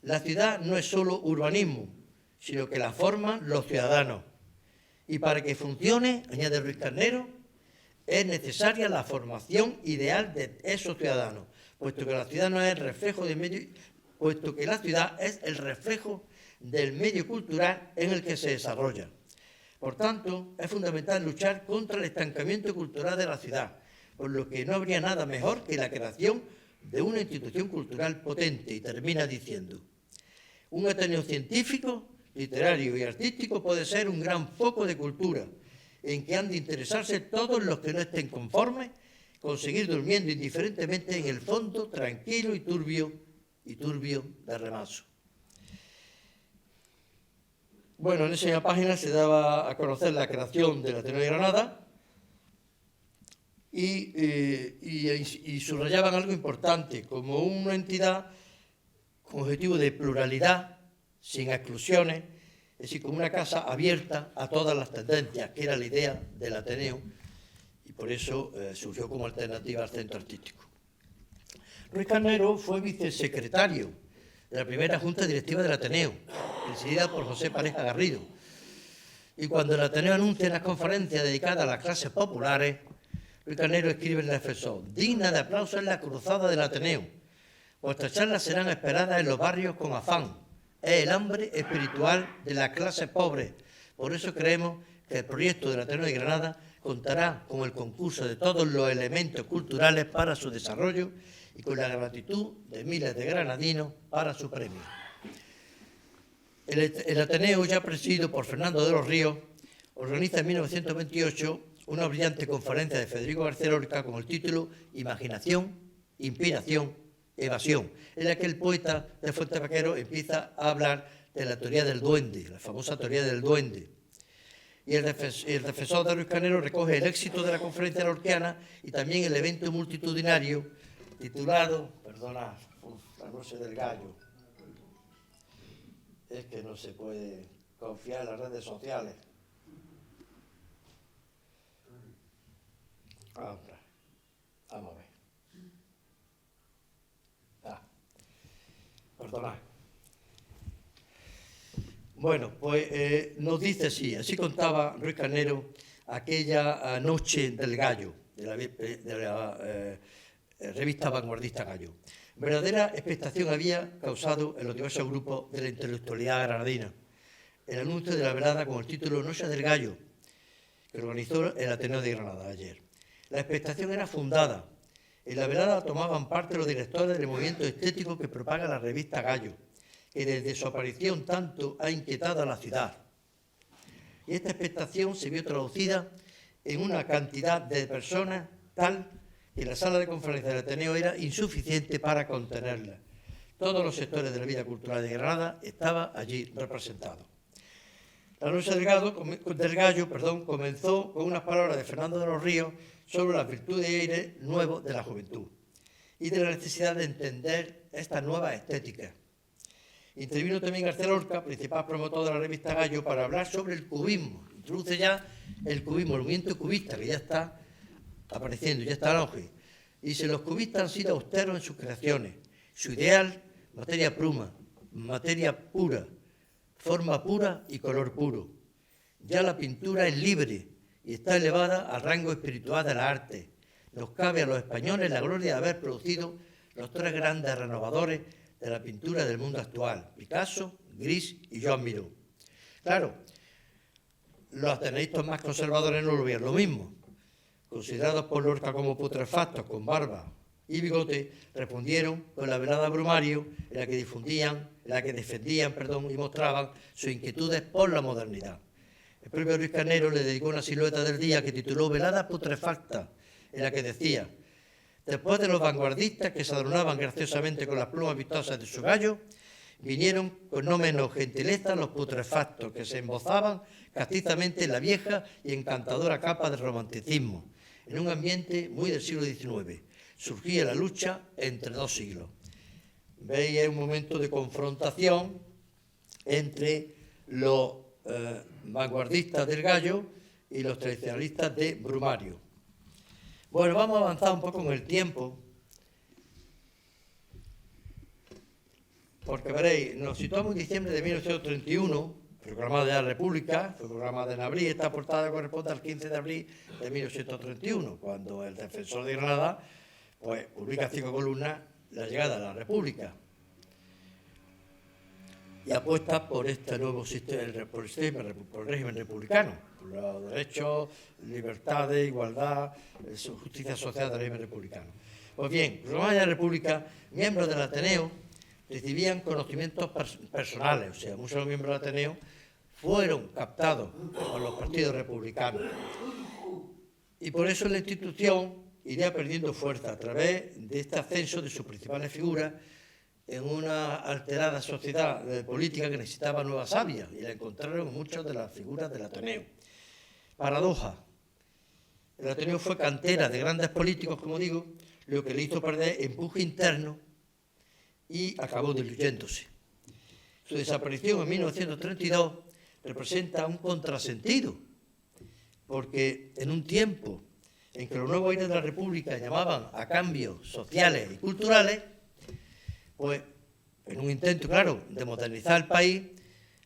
la ciudad no es solo urbanismo, sino que la forman los ciudadanos. Y para que funcione, añade Ruiz Carnero, es necesaria la formación ideal de esos ciudadanos, puesto que la ciudad no es el reflejo del medio, puesto que la ciudad es el reflejo del medio cultural en el que se desarrolla. Por tanto, es fundamental luchar contra el estancamiento cultural de la ciudad, por lo que no habría nada mejor que la creación de una institución cultural potente. Y termina diciendo: un Ateneo científico, literario y artístico puede ser un gran foco de cultura, en que han de interesarse todos los que no estén conformes con seguir durmiendo indiferentemente en el fondo tranquilo y turbio del remanso. Bueno, en esa página se daba a conocer la creación del Ateneo de Granada y subrayaban algo importante, como una entidad con objetivo de pluralidad, sin exclusiones, es decir, como una casa abierta a todas las tendencias, que era la idea del Ateneo, y por eso surgió como alternativa al centro artístico. Ruiz Carnero fue vicesecretario de la primera Junta Directiva del Ateneo, presidida por José Pareja Garrido. Y cuando el Ateneo anuncia las conferencias dedicadas a las clases populares, Ruiz Carnero escribe en el Defensor: digna de aplauso es la cruzada del Ateneo. Vuestras charlas serán esperadas en los barrios con afán. Es el hambre espiritual de las clases pobres. Por eso creemos que el proyecto del Ateneo de Granada contará con el concurso de todos los elementos culturales para su desarrollo y con la gratitud de miles de granadinos para su premio. El Ateneo, ya presidido por Fernando de los Ríos, organiza en 1928 una brillante conferencia de Federico García Lorca con el título Imaginación, Inspiración, Evasión, en la que el poeta de Fuente Vaquero empieza a hablar de la teoría del duende, la famosa teoría del duende. Y el defensor de Ruiz Carnero recoge el éxito de la conferencia lorquiana y también el evento multitudinario titulado, perdona, la noche del gallo, es que no se puede confiar en las redes sociales. Vamos a ver. Perdonad. Bueno, pues nos dice así contaba Ruiz Carnero aquella noche del gallo, de la revista vanguardista Gallo. Verdadera expectación había causado en los diversos grupos de la intelectualidad granadina el anuncio de la velada con el título Noche del Gallo, que organizó el Ateneo de Granada ayer. La expectación era fundada. En la velada tomaban parte los directores del movimiento estético que propaga la revista Gallo, que desde su aparición tanto ha inquietado a la ciudad. Y esta expectación se vio traducida en una cantidad de personas tal que la sala de conferencias del Ateneo era insuficiente para contenerla. Todos los sectores de la vida cultural de Granada estaban allí representados. La noche del gallo comenzó con unas palabras de Fernando de los Ríos sobre las virtudes y aire nuevo de la juventud y de la necesidad de entender esta nueva estética. Intervino también García Lorca, principal promotor de la revista Gallo, para hablar sobre el cubismo. Introduce ya el cubismo, el movimiento cubista, que ya está apareciendo, ya está en auge. Y dice: los cubistas han sido austeros en sus creaciones. Su ideal, materia pura, forma pura y color puro. Ya la pintura es libre y está elevada al rango espiritual de la arte. Nos cabe a los españoles la gloria de haber producido los tres grandes renovadores de la pintura del mundo actual: Picasso, Gris y Joan Miró. Claro, los ateneístas más conservadores no lo veían lo mismo. Considerados por Lorca como putrefactos, con barba y Bigote respondieron con la velada Brumario, en la que defendían y mostraban sus inquietudes por la modernidad. El propio Ruiz Carnero le dedicó una silueta del día que tituló Velada putrefacta, en la que decía: después de los vanguardistas que se adornaban graciosamente con las plumas vistosas de su gallo, vinieron con no menos gentileza los putrefactos que se embozaban castizamente en la vieja y encantadora capa del romanticismo, en un ambiente muy del siglo XIX. Surgía la lucha entre dos siglos. Veis, es un momento de confrontación entre los vanguardistas del gallo y los tradicionalistas de Brumario. Bueno, vamos a avanzar un poco en el tiempo, porque veréis, nos situamos en diciembre de 1931, proclamada ya la República, fue proclamada en abril. Esta portada corresponde al 15 de abril de 1931, cuando el Defensor de Granada pues, publica en 5 columnas la llegada a la República y apuesta por este nuevo sistema, por el régimen republicano, por los derechos, libertades, igualdad, justicia social del régimen republicano. Pues bien, proclamada ya la República, miembros del Ateneo recibían conocimientos personales, o sea, muchos de los miembros del Ateneo fueron captados por los partidos republicanos. Y por eso la institución iría perdiendo fuerza a través de este ascenso de sus principales figuras en una alterada sociedad política que necesitaba nueva savia, y la encontraron en muchas de las figuras del Ateneo. Paradoja. El Ateneo fue cantera de grandes políticos, como digo, lo que le hizo perder empuje interno y acabó diluyéndose. Su desaparición en 1932 representa un contrasentido, porque en un tiempo en que los nuevos aires de la República llamaban a cambios sociales y culturales, pues en un intento, claro, de modernizar el país,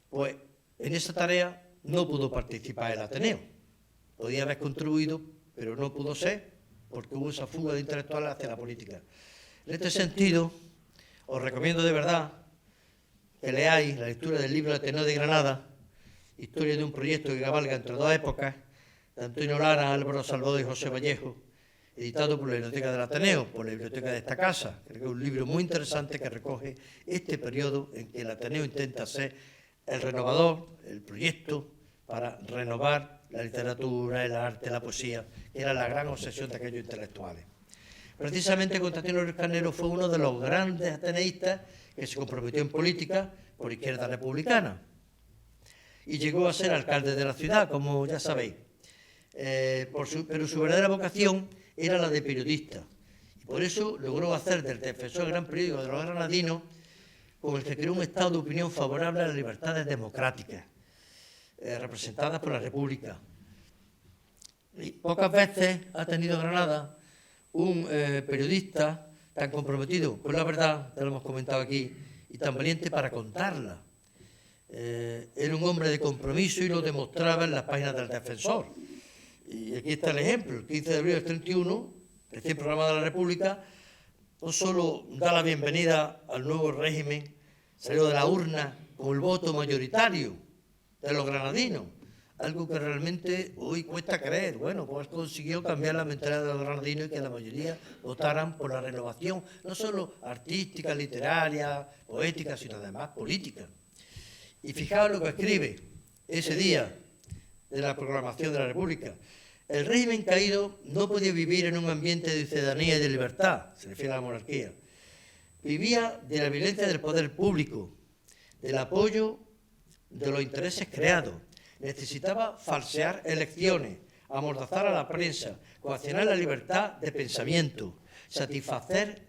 pues en esa tarea no pudo participar el Ateneo. Podía haber contribuido, pero no pudo ser, porque hubo esa fuga de intelectuales hacia la política. En este sentido, os recomiendo de verdad que leáis la lectura del libro Ateneo de Granada, historia de un proyecto que cabalga entre dos épocas, de Antonio Lara, Álvaro Salvador y José Vallejo, editado por la Biblioteca del Ateneo, por la biblioteca de esta casa. Creo que es un libro muy interesante que recoge este periodo en que el Ateneo intenta ser el renovador, el proyecto para renovar la literatura, el arte, la poesía, que era la gran obsesión de aquellos intelectuales. Precisamente Constantino Ruiz Carnero fue uno de los grandes ateneístas que se comprometió en política por izquierda republicana y llegó a ser alcalde de la ciudad, como ya sabéis. Pero su verdadera vocación era la de periodista, y por eso logró hacer del Defensor gran periódico de los granadinos, con el que creó un estado de opinión favorable a las libertades democráticas, representadas por la República. Y pocas veces ha tenido Granada un periodista tan comprometido con la verdad, ya lo hemos comentado aquí, y tan valiente para contarla. Era un hombre de compromiso y lo demostraba en las páginas del Defensor. Y aquí está el ejemplo: el 15 de abril del 31, recién proclamada la República, no solo da la bienvenida al nuevo régimen, salió de la urna con el voto mayoritario de los granadinos, algo que realmente hoy cuesta creer. Bueno, pues consiguió cambiar la mentalidad de los granadinos y que la mayoría votaran por la renovación, no solo artística, literaria, poética, sino además política. Y fijaos lo que escribe ese día de la proclamación de la República: el régimen caído no podía vivir en un ambiente de ciudadanía y de libertad, se refiere a la monarquía. Vivía de la violencia del poder público, del apoyo de los intereses creados. Necesitaba falsear elecciones, amordazar a la prensa, coaccionar la libertad de pensamiento, satisfacer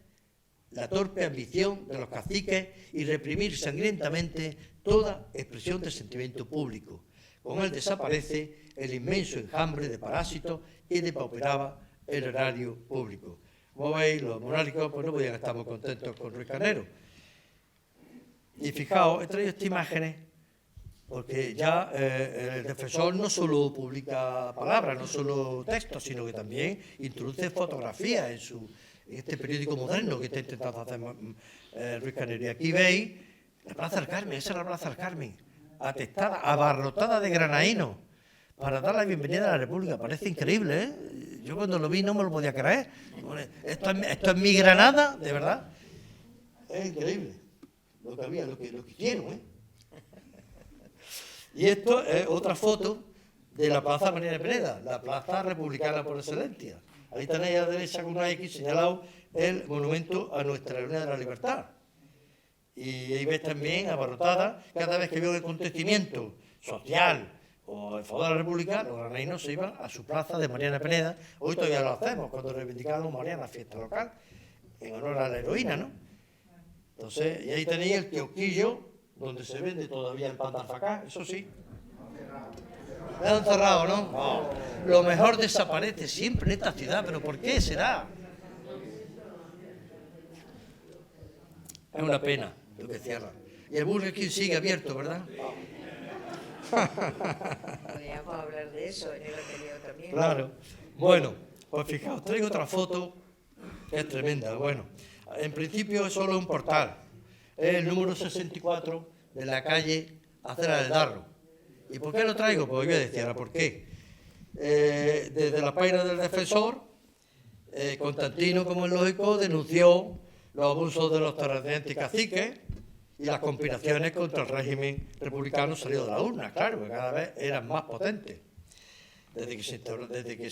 la torpe ambición de los caciques y reprimir sangrientamente toda expresión de sentimiento público. Con él desaparece el inmenso enjambre de parásitos que depauperaba el erario público. Como veis, los monárquicos pues, no podían estar muy contentos con Ruiz Carnero. Y fijaos, he traído estas imágenes porque ya el Defensor no solo publica palabras, no solo textos, sino que también introduce fotografías en este periódico moderno que está intentando hacer Ruiz Carnero. Y aquí veis la Plaza del Carmen, esa es la Plaza del Carmen, atestada, abarrotada de granadinos, para dar la bienvenida a la República. Parece increíble, ¿eh? Yo cuando lo vi no me lo podía creer. Esto es mi Granada, de verdad. Es increíble lo que había, lo que hicieron, ¿eh? Y esto es otra foto de la Plaza Mariana Peneda, la plaza republicana por excelencia. Ahí tenéis a la derecha con una X señalado el monumento a Nuestra Señora de la Libertad. Y ahí ves también abarrotada, cada vez que había un acontecimiento social o en favor de la República, los granadinos se iban a su plaza de Mariana Peneda. Hoy todavía lo hacemos, cuando reivindicamos Mariana, fiesta local, en honor a la heroína, ¿no? Entonces, y ahí tenéis el kiosquillo, donde se vende todavía el pan de alfacá, eso sí. Me han cerrado, ¿no? No. Lo mejor desaparece siempre en esta ciudad, pero ¿por qué será? Es una pena lo que cierra. Y el Burger King sigue abierto, ¿verdad? Podríamos hablar de eso en el anterior también. Claro. Bueno, pues fijaos, traigo otra foto que es tremenda. Bueno, en principio es solo un portal. Es el número 64 de la calle Acera del Darro. ¿Y por qué lo traigo? Pues voy a decir ahora por qué. Desde la página del Defensor, Constantino, como es lógico, denunció los abusos de los terratenientes y caciques y las conspiraciones contra el régimen republicano salido de la urna, claro, que cada vez eran más potentes. Desde que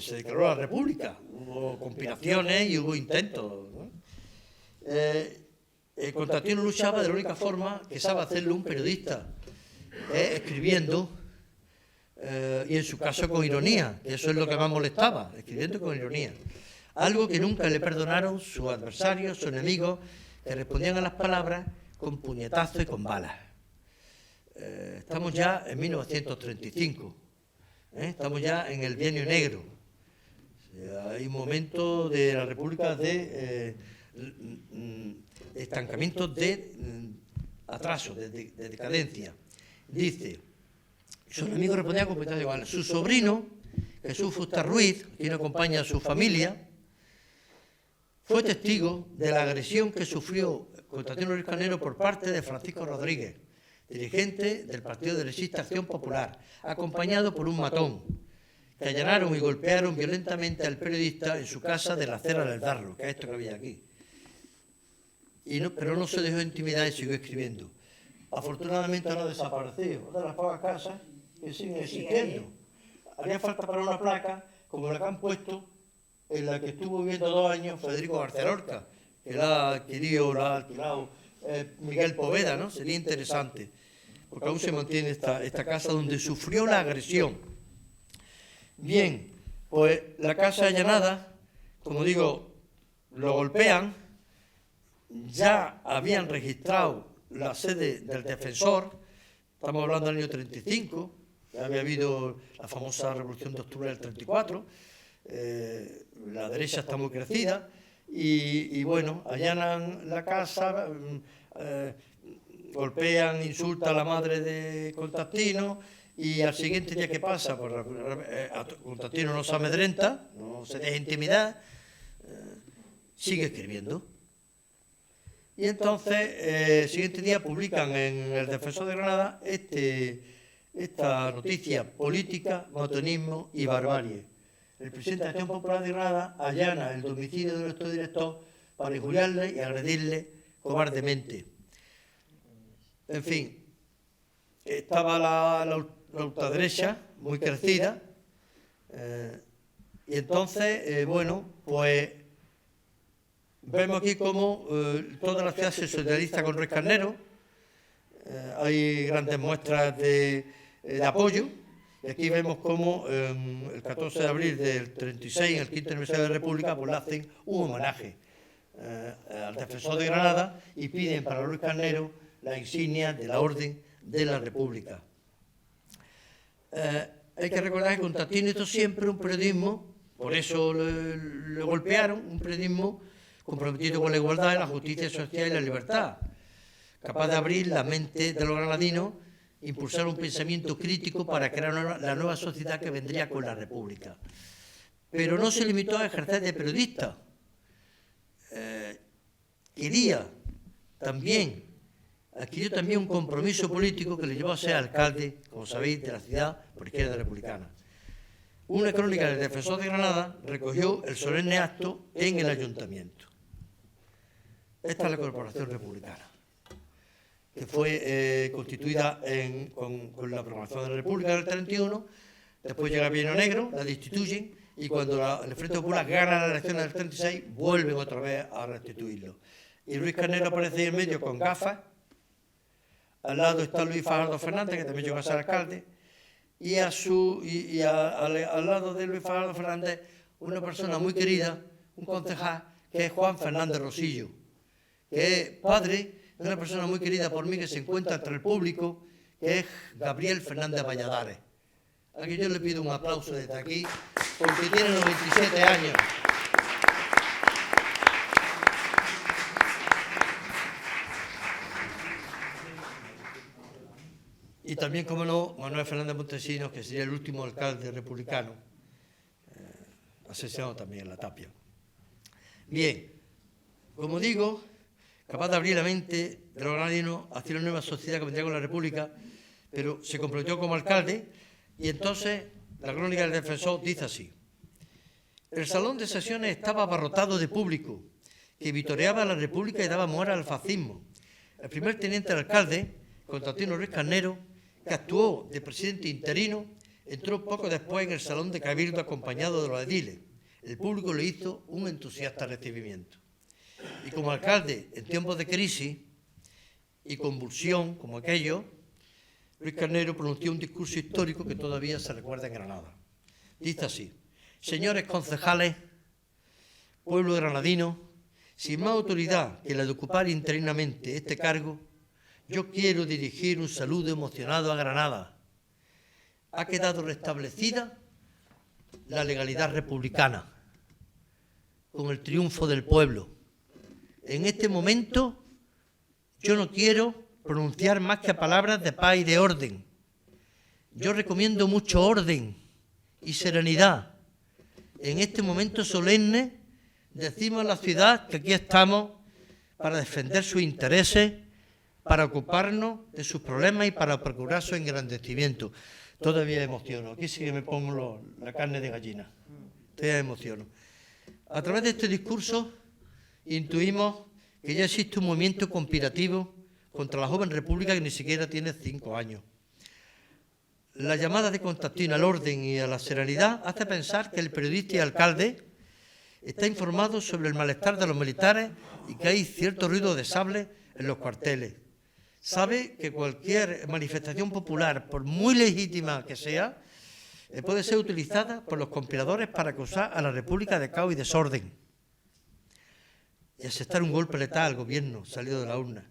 se declaró la República, hubo conspiraciones y hubo intentos, ¿no? Constantino luchaba de la única forma que sabe hacerlo un periodista, escribiendo, y en su caso con ironía, que eso es lo que más molestaba, escribiendo con ironía. Algo que nunca le perdonaron sus adversarios, sus enemigos, que respondían a las palabras con puñetazos y con balas. Estamos ya en 1935, estamos ya en el Bienio Negro. Hay un momento de la República de estancamiento, de atraso, de decadencia. Dice, sus enemigos respondían con puñetazos y balas. Su sobrino, Jesús Fuster Ruiz, quien acompaña a su familia, fue testigo de la agresión que sufrió Constantino Ruiz Carnero por parte de Francisco Rodríguez, dirigente del Partido Derechista Acción Popular, acompañado por un matón, que allanaron y golpearon violentamente al periodista en su casa de la Acera del Darro, que es esto que había aquí. Pero no se dejó intimidar y siguió escribiendo. Afortunadamente no ha desaparecido. Una de las pocas casas que siguen existiendo. Haría falta para una placa, como la que han puesto, en la que estuvo viviendo 2 años Federico García Lorca, que la ha alquilado Miguel Poveda, ¿no? Sería interesante, porque aún se mantiene esta casa donde sufrió la agresión. Bien, pues la casa allanada, como digo, lo golpean, ya habían registrado la sede del Defensor, estamos hablando del año 35, ya había habido la famosa Revolución de Octubre del 34, la derecha está muy crecida y bueno, allanan la casa, golpean, insultan a la madre de Constantino y al siguiente día que pasa, Constantino no se amedrenta, no se deja intimidar, sigue escribiendo. Y entonces, el siguiente día publican en el Defensor de Granada esta noticia: política, matonismo y barbarie. El presidente de la Acción Popular de Granada allana el domicilio de nuestro director para injuriarle y agredirle cobardemente. En fin, estaba la ultraderecha muy crecida, y entonces, bueno, pues vemos aquí cómo toda la ciudad se solidariza con Ruiz Carnero. Hay grandes muestras de apoyo. Y aquí vemos cómo el 14 de abril del 36, en el 5º aniversario de la República, pues le hacen un homenaje al Defensor de Granada y piden para Ruiz Carnero la insignia de la Orden de la República. Hay que recordar que Constantino hizo siempre un periodismo, por eso le golpearon, un periodismo comprometido con la igualdad, la justicia social y la libertad, capaz de abrir la mente de los granadinos, impulsar un pensamiento crítico para crear la nueva sociedad que vendría con la República. Pero no se limitó a ejercer de periodista. Adquirió también un compromiso político que le llevó a ser alcalde, como sabéis, de la ciudad por izquierda republicana. una crónica del Defensor de Granada recogió el solemne acto en el ayuntamiento. Esta es la Corporación Republicana, que fue constituida con la proclamación de la República del 31, después llega Vino Negro, la destituyen, y cuando el Frente Popular gana las elecciones del 36, vuelven otra vez a restituirlo. Y Ruiz Carnero aparece ahí en medio con gafas, al lado está Luis Fajardo Fernández, que también llegó a ser alcalde, y al lado de Luis Fajardo Fernández, una persona muy querida, un concejal, que es Juan Fernández Rosillo, que es padre de una persona muy querida por mí que se encuentra entre el público, que es Gabriel Fernández Valladares. A que yo le pido un aplauso desde aquí, porque tiene 97 años. Y también, como no, Manuel Fernández Montesinos, que sería el último alcalde republicano, asesinado también en La Tapia. Bien, como digo, capaz de abrir la mente de los granadinos hacia una nueva sociedad que vendría con la República, pero se comprometió como alcalde, y entonces la crónica del Defensor dice así: el salón de sesiones estaba abarrotado de público, que vitoreaba a la República y daba muerte al fascismo. El primer teniente del alcalde, Constantino Ruiz Carnero, que actuó de presidente interino, entró poco después en el salón de Cabildo acompañado de los ediles. El público le hizo un entusiasta recibimiento. Y como alcalde, en tiempos de crisis y convulsión como aquello, Ruiz Carnero pronunció un discurso histórico que todavía se recuerda en Granada. Dice así: señores concejales, pueblo granadino, sin más autoridad que la de ocupar interinamente este cargo, yo quiero dirigir un saludo emocionado a Granada. Ha quedado restablecida la legalidad republicana, con el triunfo del pueblo. En este momento yo no quiero pronunciar más que palabras de paz y de orden. Yo recomiendo mucho orden y serenidad. En este momento solemne decimos a la ciudad que aquí estamos para defender sus intereses, para ocuparnos de sus problemas y para procurar su engrandecimiento. Todavía emociono. Aquí sí que me pongo la carne de gallina. Todavía emociono. A través de este discurso intuimos que ya existe un movimiento conspirativo contra la joven república que ni siquiera tiene 5 años. La llamada de Constantino al orden y a la serenidad hace pensar que el periodista y alcalde está informado sobre el malestar de los militares y que hay cierto ruido de sable en los cuarteles. Sabe que cualquier manifestación popular, por muy legítima que sea, puede ser utilizada por los conspiradores para acusar a la República de caos y desorden y aceptar un golpe letal al gobierno salido de la urna.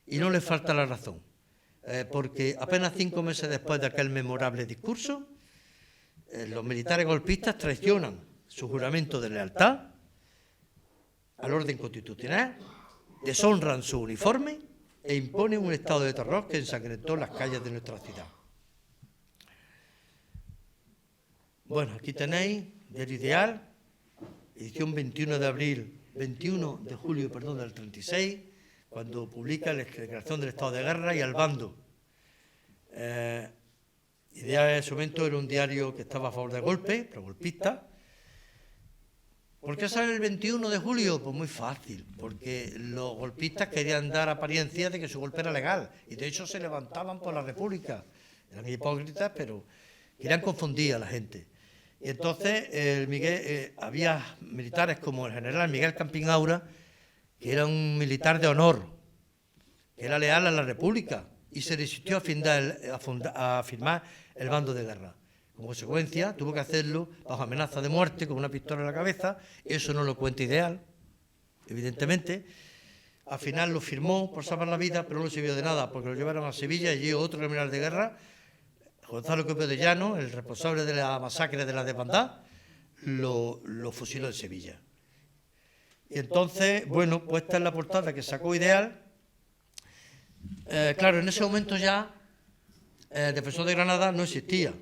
Y no le falta la razón, porque apenas 5 meses después de aquel memorable discurso, los militares golpistas traicionan su juramento de lealtad al orden constitucional, deshonran su uniforme e imponen un estado de terror que ensangrentó las calles de nuestra ciudad. Bueno, aquí tenéis Diario Ideal, edición 21 de julio del 36, cuando publica la declaración del estado de guerra y al bando. Ideal en ese momento era un diario que estaba a favor del golpe, pro-golpista. ¿Por qué sale el 21 de julio? Pues muy fácil, porque los golpistas querían dar apariencia de que su golpe era legal, y de hecho se levantaban por la República. Eran hipócritas, pero querían confundir a la gente. Y entonces había militares como el general Miguel Campín Aura, que era un militar de honor, que era leal a la República, y se resistió a firmar el bando de guerra. Como consecuencia, tuvo que hacerlo bajo amenaza de muerte, con una pistola en la cabeza. Eso no lo cuenta Ideal, evidentemente. Al final lo firmó por salvar la vida, pero no le sirvió de nada, porque lo llevaron a Sevilla y llegó otro criminal de guerra, Gonzalo Copio de Llano, el responsable de la masacre de la desbandada, lo fusiló en Sevilla. Y entonces, bueno, pues esta es la portada que sacó Ideal. Claro, en ese momento ya el Defensor de Granada no existía,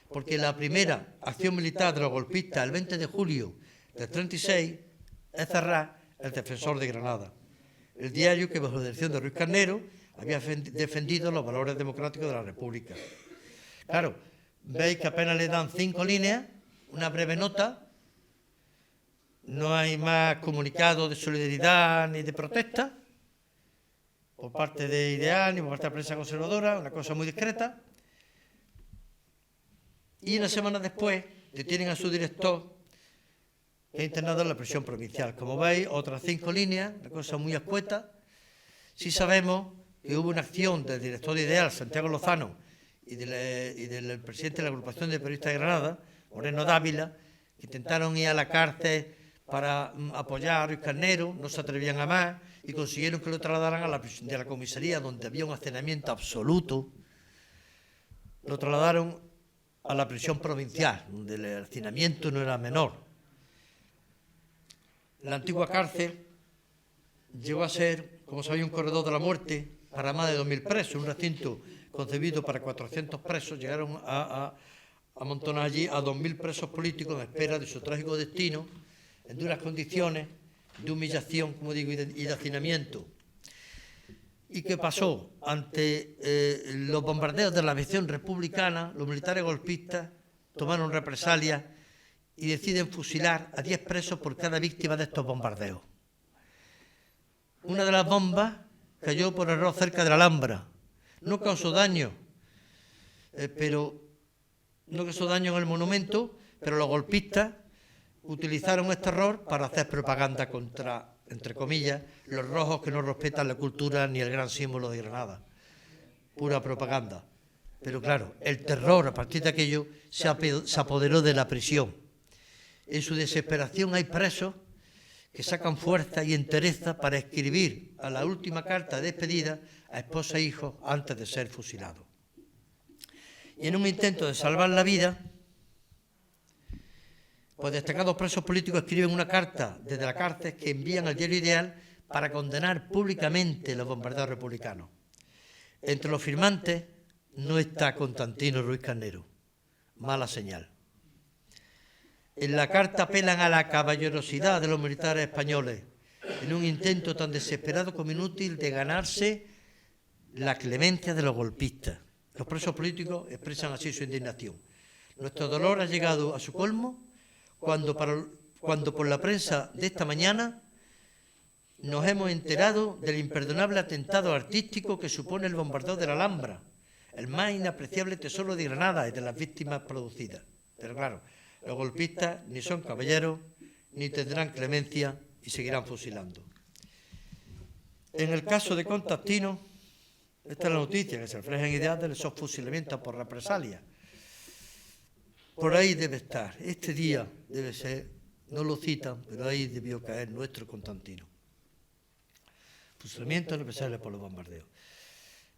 porque la primera acción militar de los golpistas el 20 de julio del 36 es cerrar el Defensor de Granada, el diario que bajo la dirección de Ruiz Carnero había defendido los valores democráticos de la República. Claro, veis que apenas le dan 5 líneas una breve nota. No hay más comunicado de solidaridad ni de protesta por parte de Ideal ni por parte de la prensa conservadora, una cosa muy discreta. Y una semana después detienen a su director, que es internado en la prisión provincial. Como veis, otras 5 líneas, una cosa muy escueta. Sí sabemos que hubo una acción del director de Ideal, Santiago Lozano, y del presidente de la agrupación de periodistas de Granada, Moreno Dávila, que intentaron ir a la cárcel para apoyar a Ruiz Carnero, no se atrevían a más, y consiguieron que lo trasladaran a la comisaría, donde había un hacinamiento absoluto. Lo trasladaron a la prisión provincial, donde el hacinamiento no era menor. La antigua cárcel llegó a ser, como sabéis, un corredor de la muerte para más de 2.000 presos, un recinto concebido para 400 presos. Llegaron a amontonar allí a 2.000 presos políticos en espera de su trágico destino, en duras condiciones de humillación, como digo, y de hacinamiento. ¿Y qué pasó? Ante los bombardeos de la aviación republicana, los militares golpistas tomaron represalias y deciden fusilar a 10 presos por cada víctima de estos bombardeos. Una de las bombas cayó por error cerca de la Alhambra. No causó daño, no causó daño en el monumento, pero los golpistas utilizaron este error para hacer propaganda contra, entre comillas, los rojos que no respetan la cultura ni el gran símbolo de Granada. Pura propaganda. Pero claro, el terror a partir de aquello se apoderó de la prisión. En su desesperación hay presos que sacan fuerza y entereza para escribir a la última carta de despedida a esposa e hijos antes de ser fusilados. Y en un intento de salvar la vida, pues destacados presos políticos escriben una carta desde la cárcel que envían al diario Ideal para condenar públicamente los bombardeos republicanos. Entre los firmantes no está Constantino Ruiz Carnero. Mala señal. En la carta apelan a la caballerosidad de los militares españoles en un intento tan desesperado como inútil de ganarse la clemencia de los golpistas. Los presos políticos expresan así su indignación. Nuestro dolor ha llegado a su colmo cuando por la prensa de esta mañana nos hemos enterado del imperdonable atentado artístico que supone el bombardeo de la Alhambra, el más inapreciable tesoro de Granada y de las víctimas producidas. Pero claro, los golpistas ni son caballeros, ni tendrán clemencia y seguirán fusilando. En el caso de Constantino, esta es la noticia que se refleja en Ideal de esos fusilamientos por represalia. Por ahí debe estar, este día debe ser, no lo citan, pero ahí debió caer nuestro Constantino. Fusilamiento represalia por los bombardeos.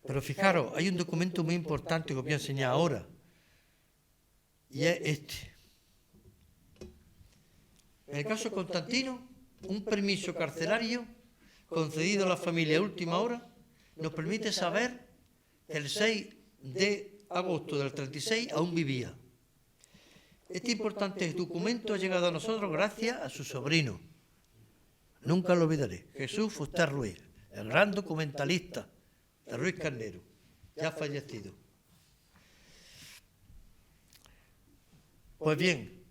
Pero fijaros, hay un documento muy importante que os voy a enseñar ahora, y es este. En el caso de Constantino, un permiso carcelario concedido a la familia a última hora nos permite saber que el 6 de agosto del 36 aún vivía. Este importante documento ha llegado a nosotros gracias a su sobrino. Nunca lo olvidaré, Jesús Fuster Ruiz, el gran documentalista de Ruiz Carnero, ya fallecido. Pues bien,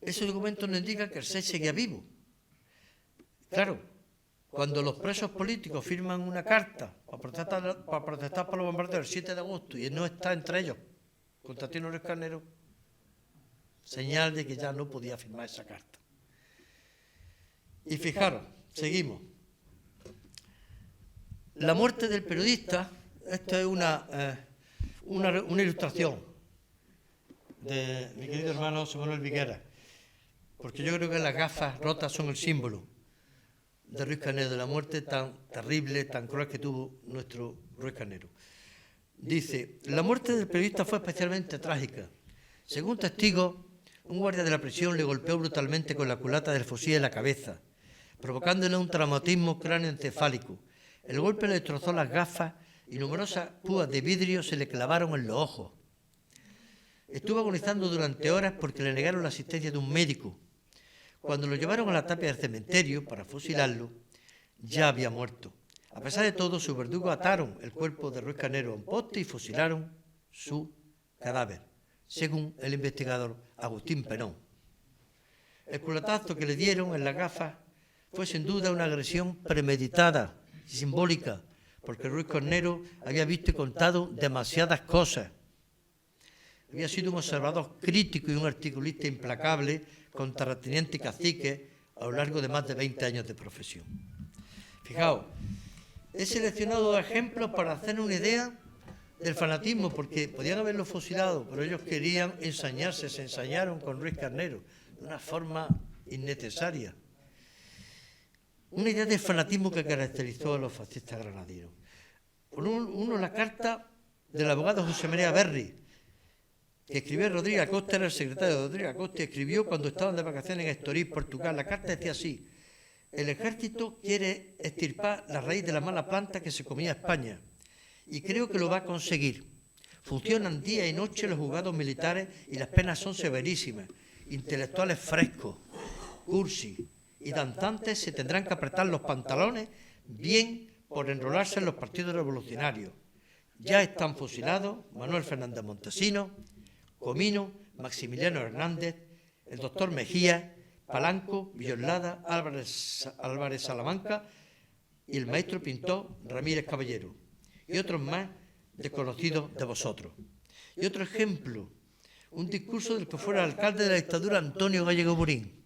ese documento nos indica que el 6 seguía vivo. Claro, cuando los presos políticos firman una carta para protestar por los bombardeos el 7 de agosto y no está entre ellos Constantino Ruiz Carnero, señal de que ya no podía firmar esa carta. Y fijaros, seguimos. La muerte del periodista, esta es una ilustración de mi querido hermano José Manuel Viguera, porque yo creo que las gafas rotas son el símbolo de Ruiz Carnero, de la muerte tan terrible, tan cruel que tuvo nuestro Ruiz Carnero. Dice, la muerte del periodista fue especialmente trágica. Según testigos, un guardia de la prisión le golpeó brutalmente con la culata del fusil en la cabeza, provocándole un traumatismo cráneoencefálico. El golpe le destrozó las gafas y numerosas púas de vidrio se le clavaron en los ojos. Estuvo agonizando durante horas porque le negaron la asistencia de un médico. Cuando lo llevaron a la tapia del cementerio para fusilarlo, ya había muerto. A pesar de todo, sus verdugos ataron el cuerpo de Ruiz Carnero a un poste y fusilaron su cadáver. según el investigador Agustín Penón. El culatazo que le dieron en las gafas fue sin duda una agresión premeditada y simbólica, porque Ruiz Cornero había visto y contado demasiadas cosas. Había sido un observador crítico y un articulista implacable con terratenientes y caciques a lo largo de más de 20 años de profesión. Fijaos, he seleccionado ejemplos para hacer una idea del fanatismo, porque podían haberlo fusilado, pero ellos querían ensañarse, se ensañaron con Ruiz Cornero de una forma innecesaria. Una idea del fanatismo que caracterizó a los fascistas granadinos. Por uno, la carta del abogado José María Berri, que escribió Rodríguez Acosta, era el secretario de Rodríguez Acosta, y escribió cuando estaban de vacaciones en Estoril, Portugal. La carta decía así: el ejército quiere extirpar la raíz de la mala planta que se comía España, y creo que lo va a conseguir. Funcionan día y noche los juzgados militares y las penas son severísimas. Intelectuales frescos, cursis y danzantes se tendrán que apretar los pantalones bien por enrolarse en los partidos revolucionarios. Ya están fusilados Manuel Fernández Montesinos, Comino, Maximiliano Hernández, el doctor Mejía, Palanco, Villoslada, Álvarez Salamanca y el maestro pintor Ramírez Caballero, y otros más desconocidos de vosotros. Y otro ejemplo, un discurso del que fuera alcalde de la dictadura, Antonio Gallego Burín,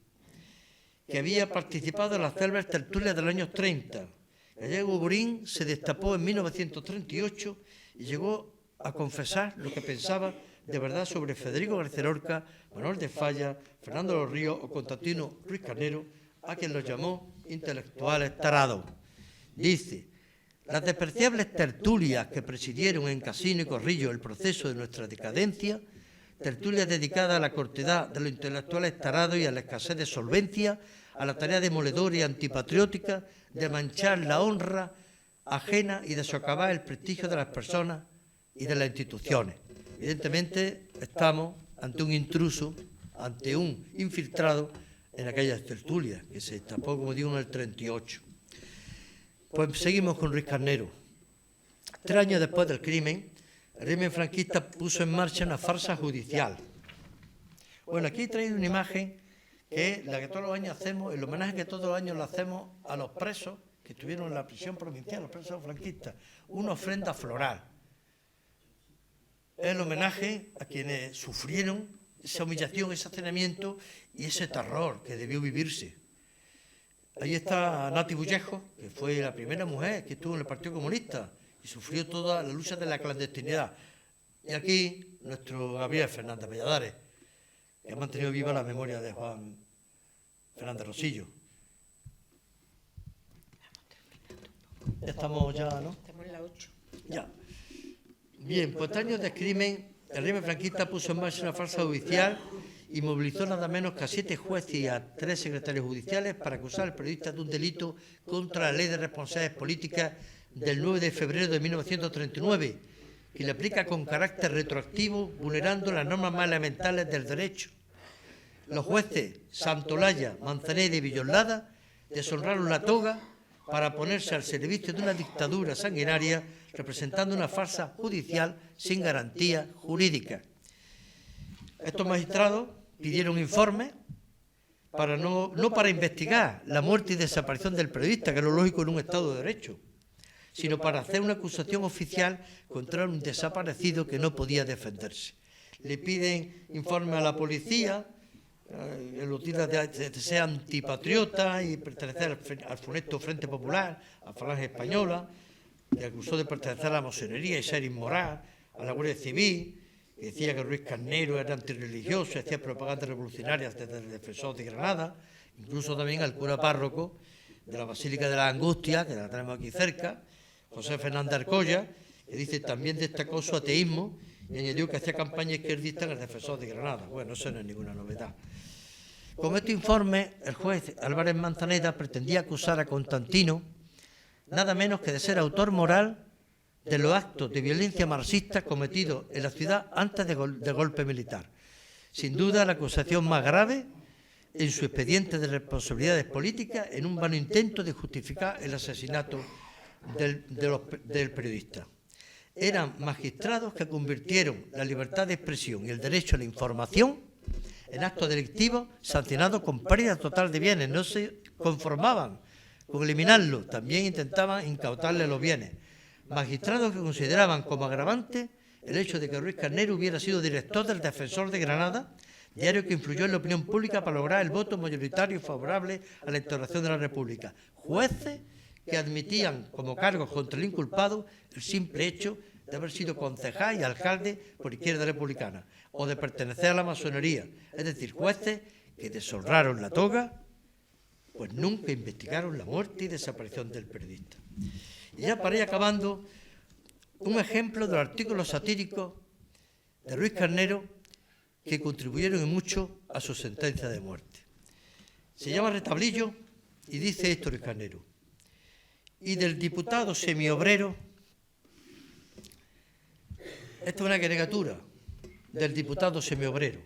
que había participado en las célebres tertulias de los años 30. Gallego Burín se destapó en 1938 y llegó a confesar lo que pensaba de verdad sobre Federico García Lorca, Manuel de Falla, Fernando de los Ríos o Constantino Ruiz Cornero, a quien los llamó intelectuales tarados. Dice: las despreciables tertulias que presidieron en Casino y Corrillo el proceso de nuestra decadencia, tertulias dedicadas a la cortedad de los intelectuales tarados y a la escasez de solvencia, a la tarea demoledora y antipatriótica de manchar la honra ajena y de socavar el prestigio de las personas y de las instituciones. Evidentemente estamos ante un intruso, ante un infiltrado en aquellas tertulias, que se destapó, como digo, en el 38. Pues seguimos con Ruiz Cornero. 3 años después del crimen, el régimen franquista puso en marcha una farsa judicial. Bueno, aquí he traído una imagen que es la que todos los años hacemos, el homenaje que todos los años le hacemos a los presos que estuvieron en la prisión provincial, los presos franquistas, una ofrenda floral. Es el homenaje a quienes sufrieron esa humillación, ese hacinamiento y ese terror que debió vivirse. Ahí está Nati Bullejo, que fue la primera mujer que estuvo en el Partido Comunista y sufrió toda la lucha de la clandestinidad. Y aquí nuestro Gabriel Fernández Valladares, que ha mantenido viva la memoria de Juan Fernández Rosillo. Ya estamos ya, ¿no? Estamos en la 8. Ya. Bien, pues 3 años de crimen, el régimen franquista puso en marcha una farsa judicial y movilizó nada menos que a 7 jueces y a 3 secretarios judiciales para acusar al periodista de un delito contra la Ley de Responsabilidades Políticas del 9 de febrero de 1939, que le aplica con carácter retroactivo, vulnerando las normas más elementales del derecho. Los jueces Santolaya, Manzaneda y Villoslada deshonraron la toga para ponerse al servicio de una dictadura sanguinaria, representando una farsa judicial sin garantía jurídica. Estos magistrados pidieron informes para no para investigar la muerte y desaparición del periodista, que es lo lógico en un Estado de Derecho, sino para hacer una acusación oficial contra un desaparecido que no podía defenderse. Le piden informes a la policía, lo tira de ser antipatriota y pertenecer al funesto Frente Popular, a Falange Española, que acusó de pertenecer a la masonería y ser inmoral, a la Guardia Civil, que decía que Ruiz Cornero era antirreligioso, hacía propaganda revolucionaria desde el Defensor de Granada, incluso también al cura párroco de la Basílica de la Angustia, que la tenemos aquí cerca, José Fernández Arcolla, que dice también destacó su ateísmo y añadió que hacía campaña izquierdista en el Defensor de Granada. Bueno, eso no es ninguna novedad. Con este informe, el juez Álvarez Manzaneda pretendía acusar a Constantino nada menos que de ser autor moral de los actos de violencia marxista cometidos en la ciudad antes del golpe militar. Sin duda, la acusación más grave en su expediente de responsabilidades políticas en un vano intento de justificar el asesinato del periodista. eran magistrados que convirtieron la libertad de expresión y el derecho a la información en actos delictivos sancionados con pérdida total de bienes. No se conformaban con eliminarlo, también intentaban incautarle los bienes. Magistrados que consideraban como agravante el hecho de que Ruiz Carnero hubiera sido director del Defensor de Granada, diario que influyó en la opinión pública para lograr el voto mayoritario favorable a la instauración de la República. Jueces que admitían como cargos contra el inculpado el simple hecho de haber sido concejal y alcalde por Izquierda Republicana o de pertenecer a la masonería, es decir, jueces que deshonraron la toga, pues nunca investigaron la muerte y desaparición del periodista. Y ya para ir acabando, un ejemplo de los artículos satíricos de Ruiz Carnero que contribuyeron en mucho a su sentencia de muerte. Se llama Retablillo y dice esto Ruiz Carnero: y del diputado semiobrero, esta es una caricatura del diputado semiobrero.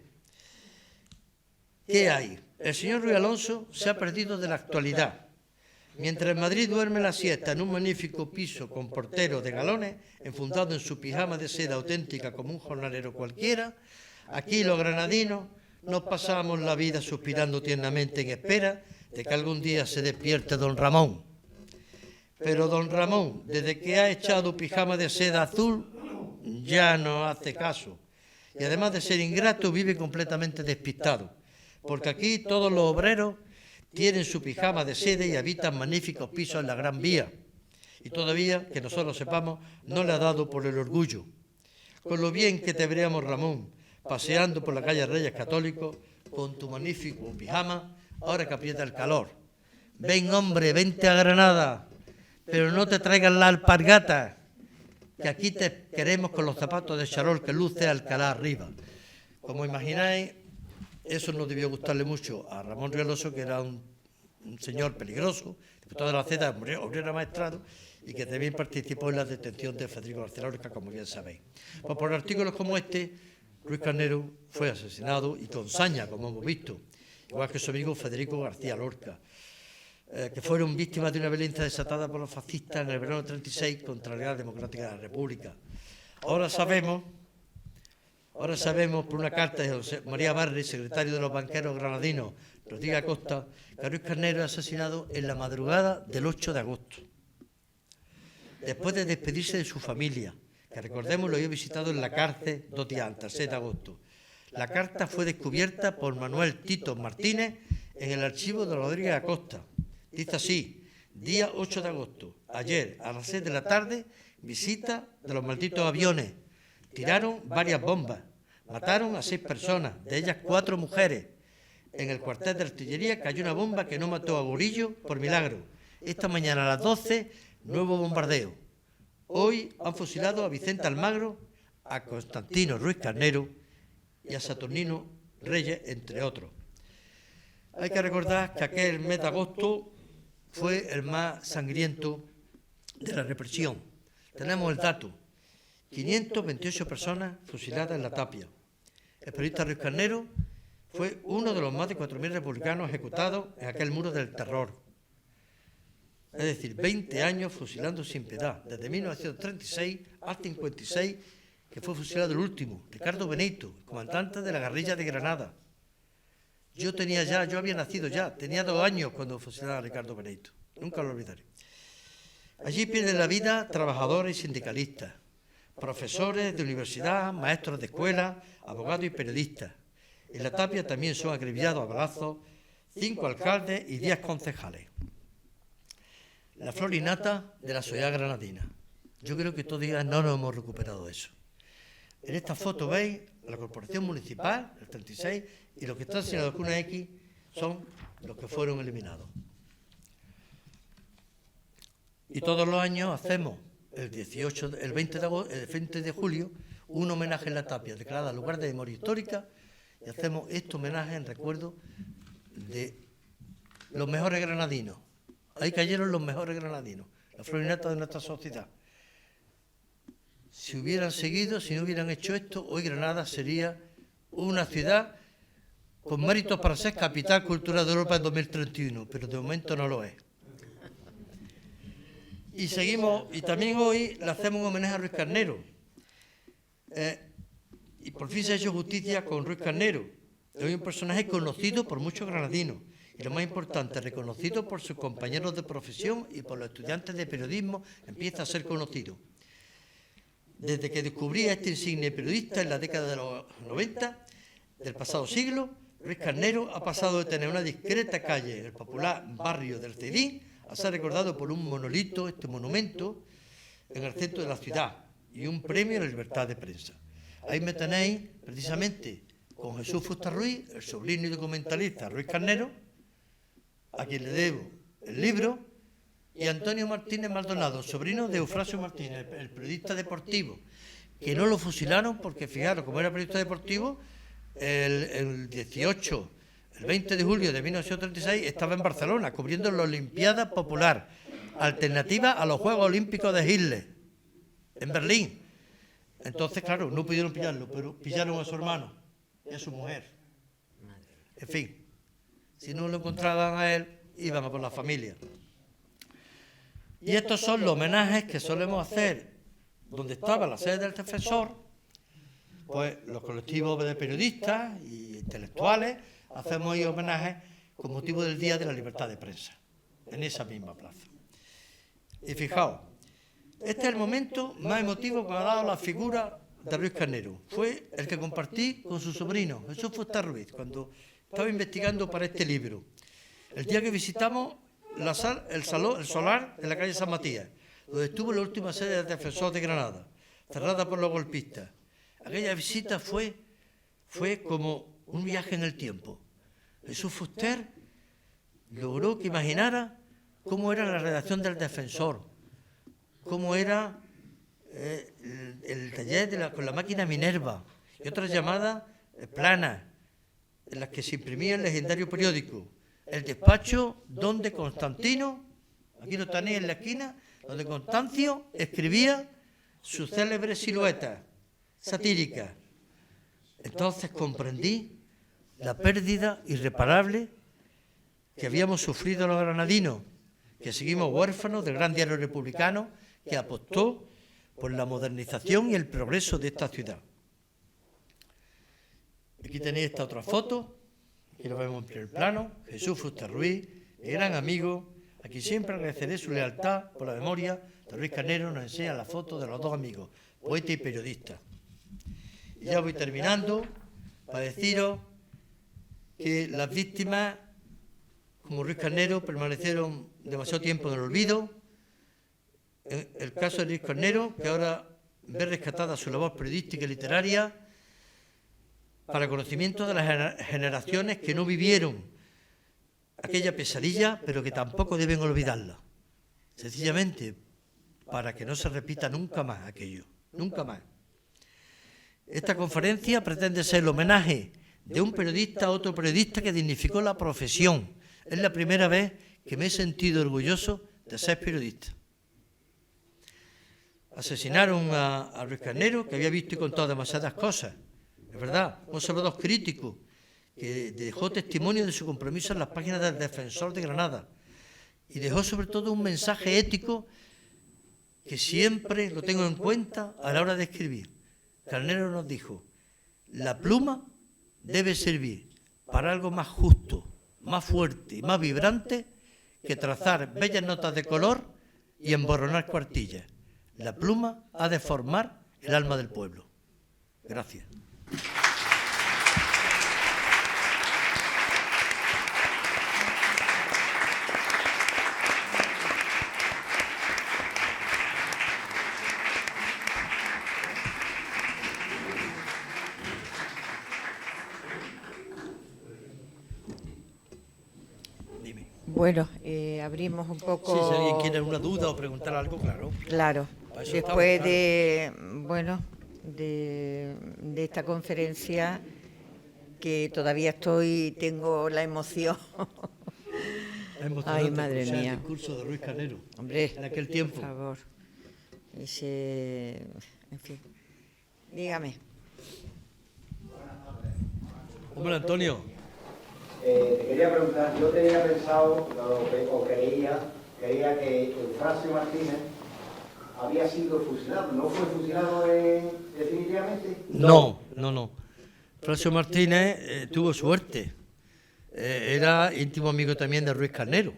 ¿Qué hay? El señor Ruiz Alonso se ha perdido de la actualidad. Mientras en Madrid duerme la siesta en un magnífico piso con portero de galones, enfundado en su pijama de seda auténtica como un jornalero cualquiera, aquí los granadinos nos pasamos la vida suspirando tiernamente en espera de que algún día se despierte don Ramón. Pero don Ramón, desde que ha echado pijama de seda azul, ya no hace caso. Y además de ser ingrato, vive completamente despistado. Porque aquí todos los obreros tienen su pijama de seda y habitan magníficos pisos en la Gran Vía. Y todavía, que nosotros sepamos, no le ha dado por el orgullo. Con lo bien que te veríamos, Ramón, paseando por la calle Reyes Católicos, con tu magnífico pijama, ahora que aprieta el calor. Ven, hombre, vente a Granada, pero no te traigas la alpargata, que aquí te queremos con los zapatos de charol que luce Alcalá arriba. Como imagináis, eso no debió gustarle mucho a Ramón Ruiz Alonso, que era un señor peligroso, diputado de la Z, obrero maestrado, y que también participó en la detención de Federico García Lorca, como bien sabéis. Pues por artículos como este, Ruiz Carnero fue asesinado, y con saña, como hemos visto, igual que su amigo Federico García Lorca, que fueron víctimas de una violencia desatada por los fascistas en el verano 36 contra la Liga Democrática de la República. Ahora sabemos por una carta de José María Barri, secretario de los banqueros granadinos, Rodríguez Acosta, que Ruiz Carnero es asesinado en la madrugada del 8 de agosto, después de despedirse de su familia, que recordemos lo había visitado en la cárcel 2 días antes, el 6 de agosto. La carta fue descubierta por Manuel Tito Martínez en el archivo de Rodríguez Acosta. Dice así: día 8 de agosto, ayer a las 6 de la tarde, visita de los malditos aviones. Tiraron varias bombas, mataron a 6 personas, de ellas 4 mujeres. En el cuartel de artillería cayó una bomba que no mató a Gorillo por milagro. Esta mañana a las 12, nuevo bombardeo. Hoy han fusilado a Vicente Almagro, a Constantino Ruiz Carnero y a Saturnino Reyes, entre otros. Hay que recordar que aquel mes de agosto fue el más sangriento de la represión. Tenemos el dato: 528 personas fusiladas en La Tapia. El periodista Ruiz Carnero fue uno de los más de 4.000 republicanos ejecutados en aquel muro del terror. Es decir, 20 años fusilando sin piedad, desde 1936 al 56, que fue fusilado el último, Ricardo Benito, comandante de la guerrilla de Granada. Yo había nacido ya, tenía 2 años cuando fusilaron a Ricardo Benito, nunca lo olvidaré. Allí pierden la vida trabajadores y sindicalistas, profesores de universidad, maestros de escuela, abogados y periodistas. En La Tapia también son acribillados a balazos 5 alcaldes y 10 concejales. La flor y nata de la sociedad granadina. Yo creo que todavía no nos hemos recuperado eso. En esta foto veis la corporación municipal, el 36, y los que están señalados con una X son los que fueron eliminados. Y todos los años hacemos el 20 de julio un homenaje en La Tapia, declarada lugar de memoria histórica, y hacemos este homenaje en recuerdo de los mejores granadinos. Ahí cayeron los mejores granadinos, la flor y nata de nuestra sociedad. Si hubieran seguido, si no hubieran hecho esto, hoy Granada sería una ciudad con méritos para ser capital cultural de Europa en 2031, pero de momento no lo es. Y seguimos, y también hoy le hacemos un homenaje a Ruiz Carnero. Y por fin se ha hecho justicia con Ruiz Carnero. Es un personaje conocido por muchos granadinos. Y lo más importante, reconocido por sus compañeros de profesión y por los estudiantes de periodismo, empieza a ser conocido. Desde que descubrí a este insigne periodista en la década de los 90 del pasado siglo, Ruiz Carnero ha pasado de tener una discreta calle en el popular barrio del Cedín a ser recordado por un monolito, este monumento, en el centro de la ciudad y un premio a la libertad de prensa. Ahí me tenéis, precisamente, con Jesús Fuster Ruiz, el sobrino y documentalista Ruiz Carnero, a quien le debo el libro, y Antonio Martínez Maldonado, sobrino de Eufrasio Martínez, el periodista deportivo, que no lo fusilaron porque, fijaros, como era periodista deportivo, el 20 de julio de 1936 estaba en Barcelona cubriendo la Olimpiada Popular, alternativa a los Juegos Olímpicos de Hitler, en Berlín. Entonces, claro, no pudieron pillarlo, pero pillaron a su hermano y a su mujer. En fin, si no lo encontraban a él, iban a por la familia. Y estos son los homenajes que solemos hacer donde estaba la sede del defensor. Pues los colectivos de periodistas e intelectuales hacemos hoy homenajes con motivo del Día de la Libertad de Prensa, en esa misma plaza. Y fijaos, este es el momento más emotivo que me ha dado la figura de Ruiz Carnero. Fue el que compartí con su sobrino, Jesús Fuster Ruiz, cuando estaba investigando para este libro. El día que visitamos el solar de la calle San Matías, donde estuvo la última sede del defensor de Granada, cerrada por los golpistas. Aquella visita fue como un viaje en el tiempo. Jesús Fuster logró que imaginara cómo era la redacción del defensor, cómo era el taller con la máquina Minerva y otras llamadas planas, en las que se imprimía el legendario periódico, el despacho donde Constantino, aquí lo tenéis en la esquina, donde Constancio escribía sus célebres siluetas satíricas. Entonces comprendí la pérdida irreparable que habíamos sufrido los granadinos, que seguimos huérfanos del gran diario republicano que apostó por la modernización y el progreso de esta ciudad. Aquí tenéis esta otra foto, aquí lo vemos en primer plano, Jesús Fuster Ruiz, mi gran amigo, a quien siempre agradeceré su lealtad por la memoria de Ruiz Carnero. Nos enseña la foto de los dos amigos, poeta y periodista. Y ya voy terminando para deciros que las víctimas, como Ruiz Carnero, permanecieron demasiado tiempo en el olvido. En el caso de Ruiz Carnero, que ahora ve rescatada su labor periodística y literaria para conocimiento de las generaciones que no vivieron aquella pesadilla, pero que tampoco deben olvidarla. Sencillamente, para que no se repita nunca más aquello, nunca más. Esta conferencia pretende ser el homenaje de un periodista a otro periodista que dignificó la profesión. Es la primera vez que me he sentido orgulloso de ser periodista. Asesinaron a Ruiz Carnero, que había visto y contado demasiadas cosas. Es verdad, un observador crítico que dejó testimonio de su compromiso en las páginas del Defensor de Granada y dejó sobre todo un mensaje ético que siempre lo tengo en cuenta a la hora de escribir. Carnero nos dijo: la pluma debe servir para algo más justo, más fuerte y más vibrante que trazar bellas notas de color y emborronar cuartillas. La pluma ha de formar el alma del pueblo. Gracias. Bueno, abrimos un poco... Sí, si alguien quiere alguna duda o preguntar algo, claro. Claro, después de esta conferencia, que todavía tengo la emoción. Ay, madre mía. El discurso de Ruiz Carnero. Hombre, en aquel tiempo. Por favor. En fin, dígame. Hombre, Antonio. Te quería preguntar, yo tenía pensado, o creía, creía que Eufrasio Martínez había sido fusilado. ¿No fue fusilado definitivamente? No. Eufrasio Martínez tuvo suerte. Era íntimo amigo también de Ruiz Carnero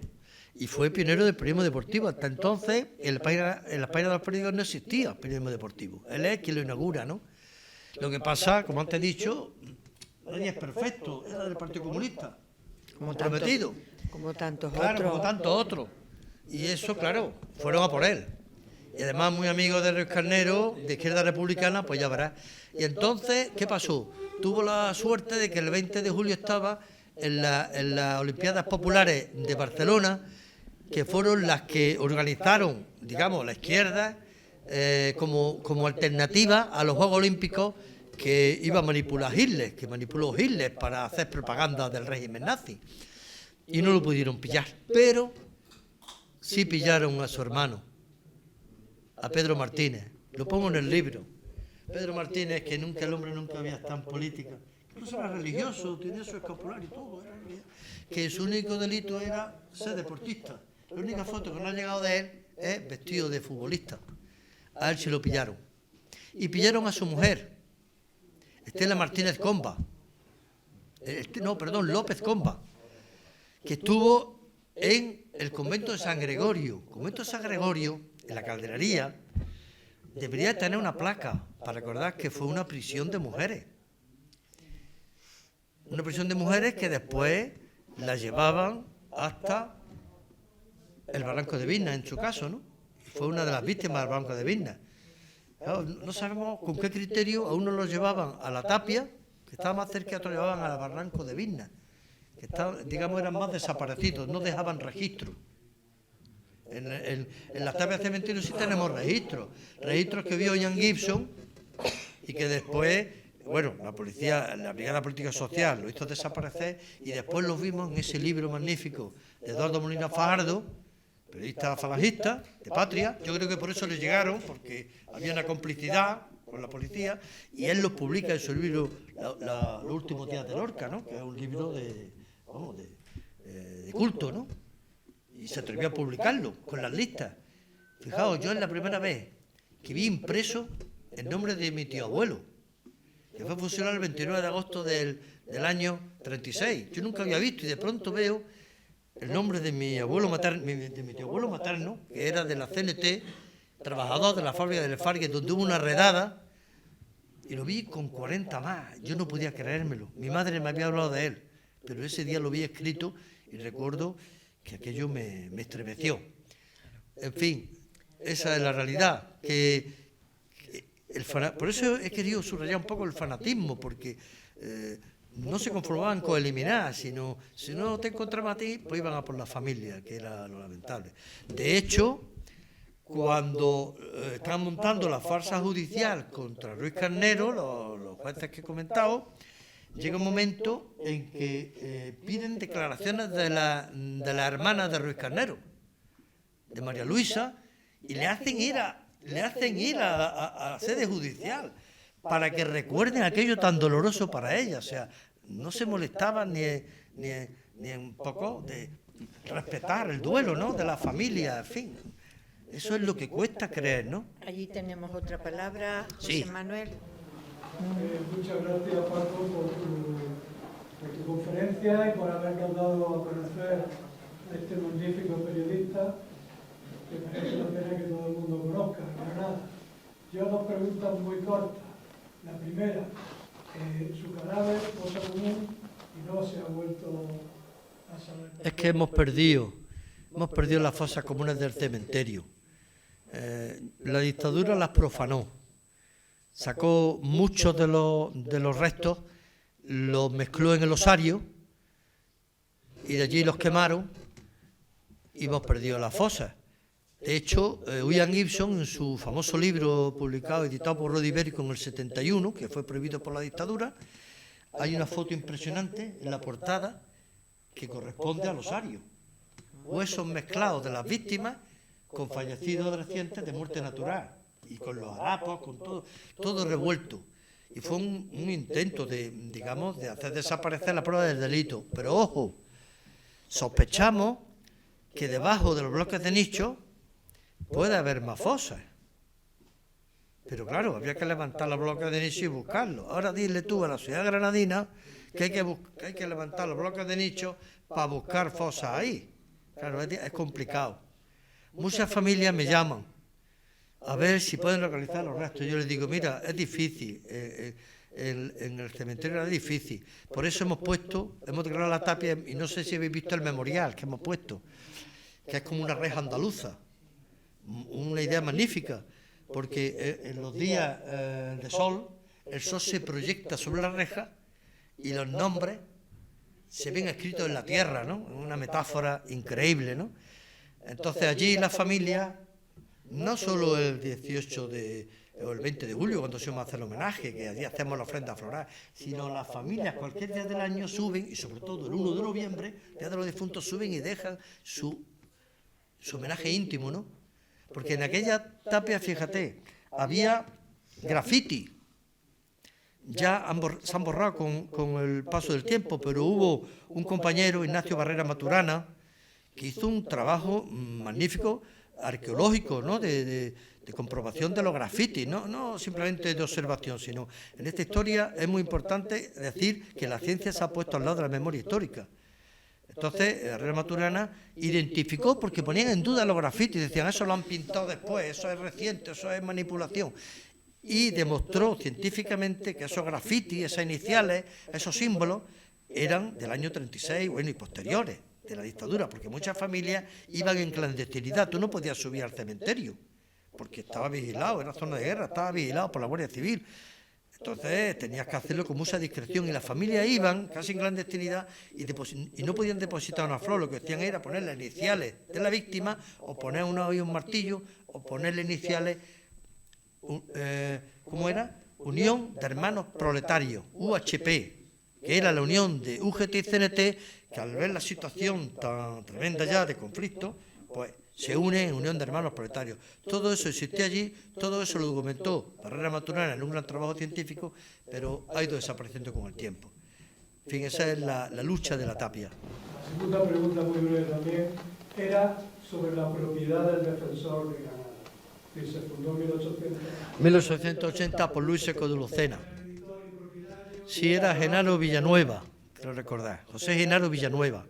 y fue pionero del periodismo deportivo. Hasta entonces en la página de los periódicos no existía periodismo deportivo. Él es quien lo inaugura, ¿no? Lo que pasa, como antes he dicho, nadie es perfecto, era del Partido Comunista, comprometido. Como tantos Claro, otros. como tantos otros. Y eso, claro, fueron a por él. Y además muy amigo de Ruiz Carnero, de Izquierda Republicana, pues ya verás. Y entonces, ¿qué pasó? Tuvo la suerte de que el 20 de julio estaba en las Olimpiadas Populares de Barcelona, que fueron las que organizaron, digamos, la izquierda, como alternativa a los Juegos Olímpicos que iba a manipular Hitler, que manipuló Hitler para hacer propaganda del régimen nazi. Y no lo pudieron pillar, pero sí pillaron a su hermano, a Pedro Martínez. Lo pongo en el libro. Pedro Martínez, que el hombre nunca había estado en política. Incluso era religioso, tenía su escapular y todo. Que su único delito era ser deportista. La única foto que no ha llegado de él es vestido de futbolista. A él se lo pillaron. Y pillaron a su mujer, Estela Martínez Comba. López Comba, que estuvo en el convento de San Gregorio. El convento de San Gregorio, en la Calderería, debería tener una placa para recordar que fue una prisión de mujeres. Una prisión de mujeres que después la llevaban hasta el Barranco de Vilna, en su caso, ¿no? Fue una de las víctimas del Barranco de Vilna. Claro, no sabemos con qué criterio a uno lo llevaban a la Tapia, que estaba más cerca, y a otro lo llevaban al Barranco de Vilna, que estaban, digamos, eran más desaparecidos, no dejaban registro. En las tapias de cementerio sí tenemos registros que vio Ian Gibson y que después, bueno, la policía, la Brigada Política Social lo hizo desaparecer y después lo vimos en ese libro magnífico de Eduardo Molina Fajardo, periodista falangista de Patria. Yo creo que por eso le llegaron, porque había una complicidad con la policía, y él los publica en su libro Los últimos días de Lorca, ¿no? Que es un libro de culto, ¿no? Y se atrevió a publicarlo con las listas. Fijaos, yo es la primera vez que vi impreso el nombre de mi tío abuelo, que fue fusilado el 29 de agosto del año 36. Yo nunca había visto y de pronto veo el nombre de mi abuelo materno, de mi tío abuelo materno, que era de la CNT, trabajador de la fábrica del Fargue, donde hubo una redada, y lo vi con 40 más. Yo no podía creérmelo. Mi madre me había hablado de él, pero ese día lo vi escrito y recuerdo que aquello me estremeció. En fin, esa es la realidad. Por eso he querido subrayar un poco el fanatismo, porque no se conformaban con eliminar, sino si no te encontraban a ti, pues iban a por la familia, que era lo lamentable. De hecho, cuando estaban montando la farsa judicial contra Ruiz Carnero, los jueces que he comentado, llega un momento en que piden declaraciones de la hermana de Ruiz Carnero, de María Luisa, y le hacen ir a la sede judicial para que recuerden aquello tan doloroso para ella. O sea, no se molestaban ni un poco de respetar el duelo, ¿no?, de la familia, en fin. Eso es lo que cuesta creer, ¿no? Allí tenemos otra palabra, José Sí. Manuel. Muchas gracias, Paco, por tu conferencia y por habernos dado a conocer a este magnífico periodista que merece la pena que todo el mundo conozca. Pero nada, yo dos preguntas muy cortas. La primera, su cadáver, fosa común, y no se ha vuelto a saber. Es que hemos perdido las fosas comunes del cementerio. La dictadura las profanó, sacó muchos de los restos, los mezcló en el osario y de allí los quemaron y hemos perdido las fosas. De hecho, Ian Gibson, en su famoso libro publicado, editado por Rodi Ibérico en el 71, que fue prohibido por la dictadura, hay una foto impresionante en la portada que corresponde al osario. Huesos mezclados de las víctimas con fallecidos recientes de muerte natural y con los harapos, con todo revuelto. Y fue un intento de hacer desaparecer la prueba del delito. Pero ojo, sospechamos que debajo de los bloques de nicho puede haber más fosas. Pero claro, había que levantar los bloques de nicho y buscarlos. Ahora dile tú a la ciudad granadina que hay que levantar los bloques de nicho para buscar fosas ahí. Claro, es complicado. Muchas familias me llaman a ver si pueden localizar los restos. Yo les digo, mira, es difícil, en el cementerio es difícil. Por eso hemos declarado la tapia, y no sé si habéis visto el memorial que hemos puesto, que es como una reja andaluza. Una idea magnífica, porque en los días de sol, el sol se proyecta sobre la reja y los nombres se ven escritos en la tierra, ¿no? Una metáfora increíble, ¿no? Entonces allí la familia, no solo el 18 o el 20 de julio, cuando se va a hacer el homenaje, que allí hacemos la ofrenda floral, sino las familias cualquier día del año suben, y sobre todo el 1 de noviembre, Día de los Difuntos, suben y dejan su homenaje íntimo, ¿no? Porque en aquella tapia, fíjate, había graffiti. Ya se han borrado con el paso del tiempo, pero hubo un compañero, Ignacio Barrera Maturana, que hizo un trabajo magnífico, arqueológico, ¿no? de comprobación de los grafitis, no simplemente de observación, sino en esta historia es muy importante decir que la ciencia se ha puesto al lado de la memoria histórica. Entonces, Barrera Maturana identificó, porque ponían en duda los grafitis, decían, eso lo han pintado después, eso es reciente, eso es manipulación. Y demostró científicamente que esos grafitis, esas iniciales, esos símbolos, eran del año 36, bueno, y posteriores, de la dictadura, porque muchas familias iban en clandestinidad. Tú no podías subir al cementerio, porque estaba vigilado, era zona de guerra, estaba vigilado por la Guardia Civil. Entonces tenías que hacerlo con mucha discreción, y las familias iban casi en clandestinidad y no podían depositar una flor. Lo que hacían era poner las iniciales de la víctima, o poner un martillo, o ponerle iniciales, ¿cómo era? Unión de Hermanos Proletarios, UHP, que era la unión de UGT y CNT, que al ver la situación tan tremenda ya de conflicto, pues se une en Unión de Hermanos Proletarios. Todo eso existía allí, todo eso lo documentó Barrera Maturana en un gran trabajo científico, pero ha ido desapareciendo con el tiempo. En fin, esa es la lucha de la tapia. La segunda pregunta, muy breve también, era sobre la propiedad del Defensor de Granada, que se fundó en 1880 por Luis Seco de Lucena. Sí, era Genaro Villanueva, creo recordar, José Genaro Villanueva.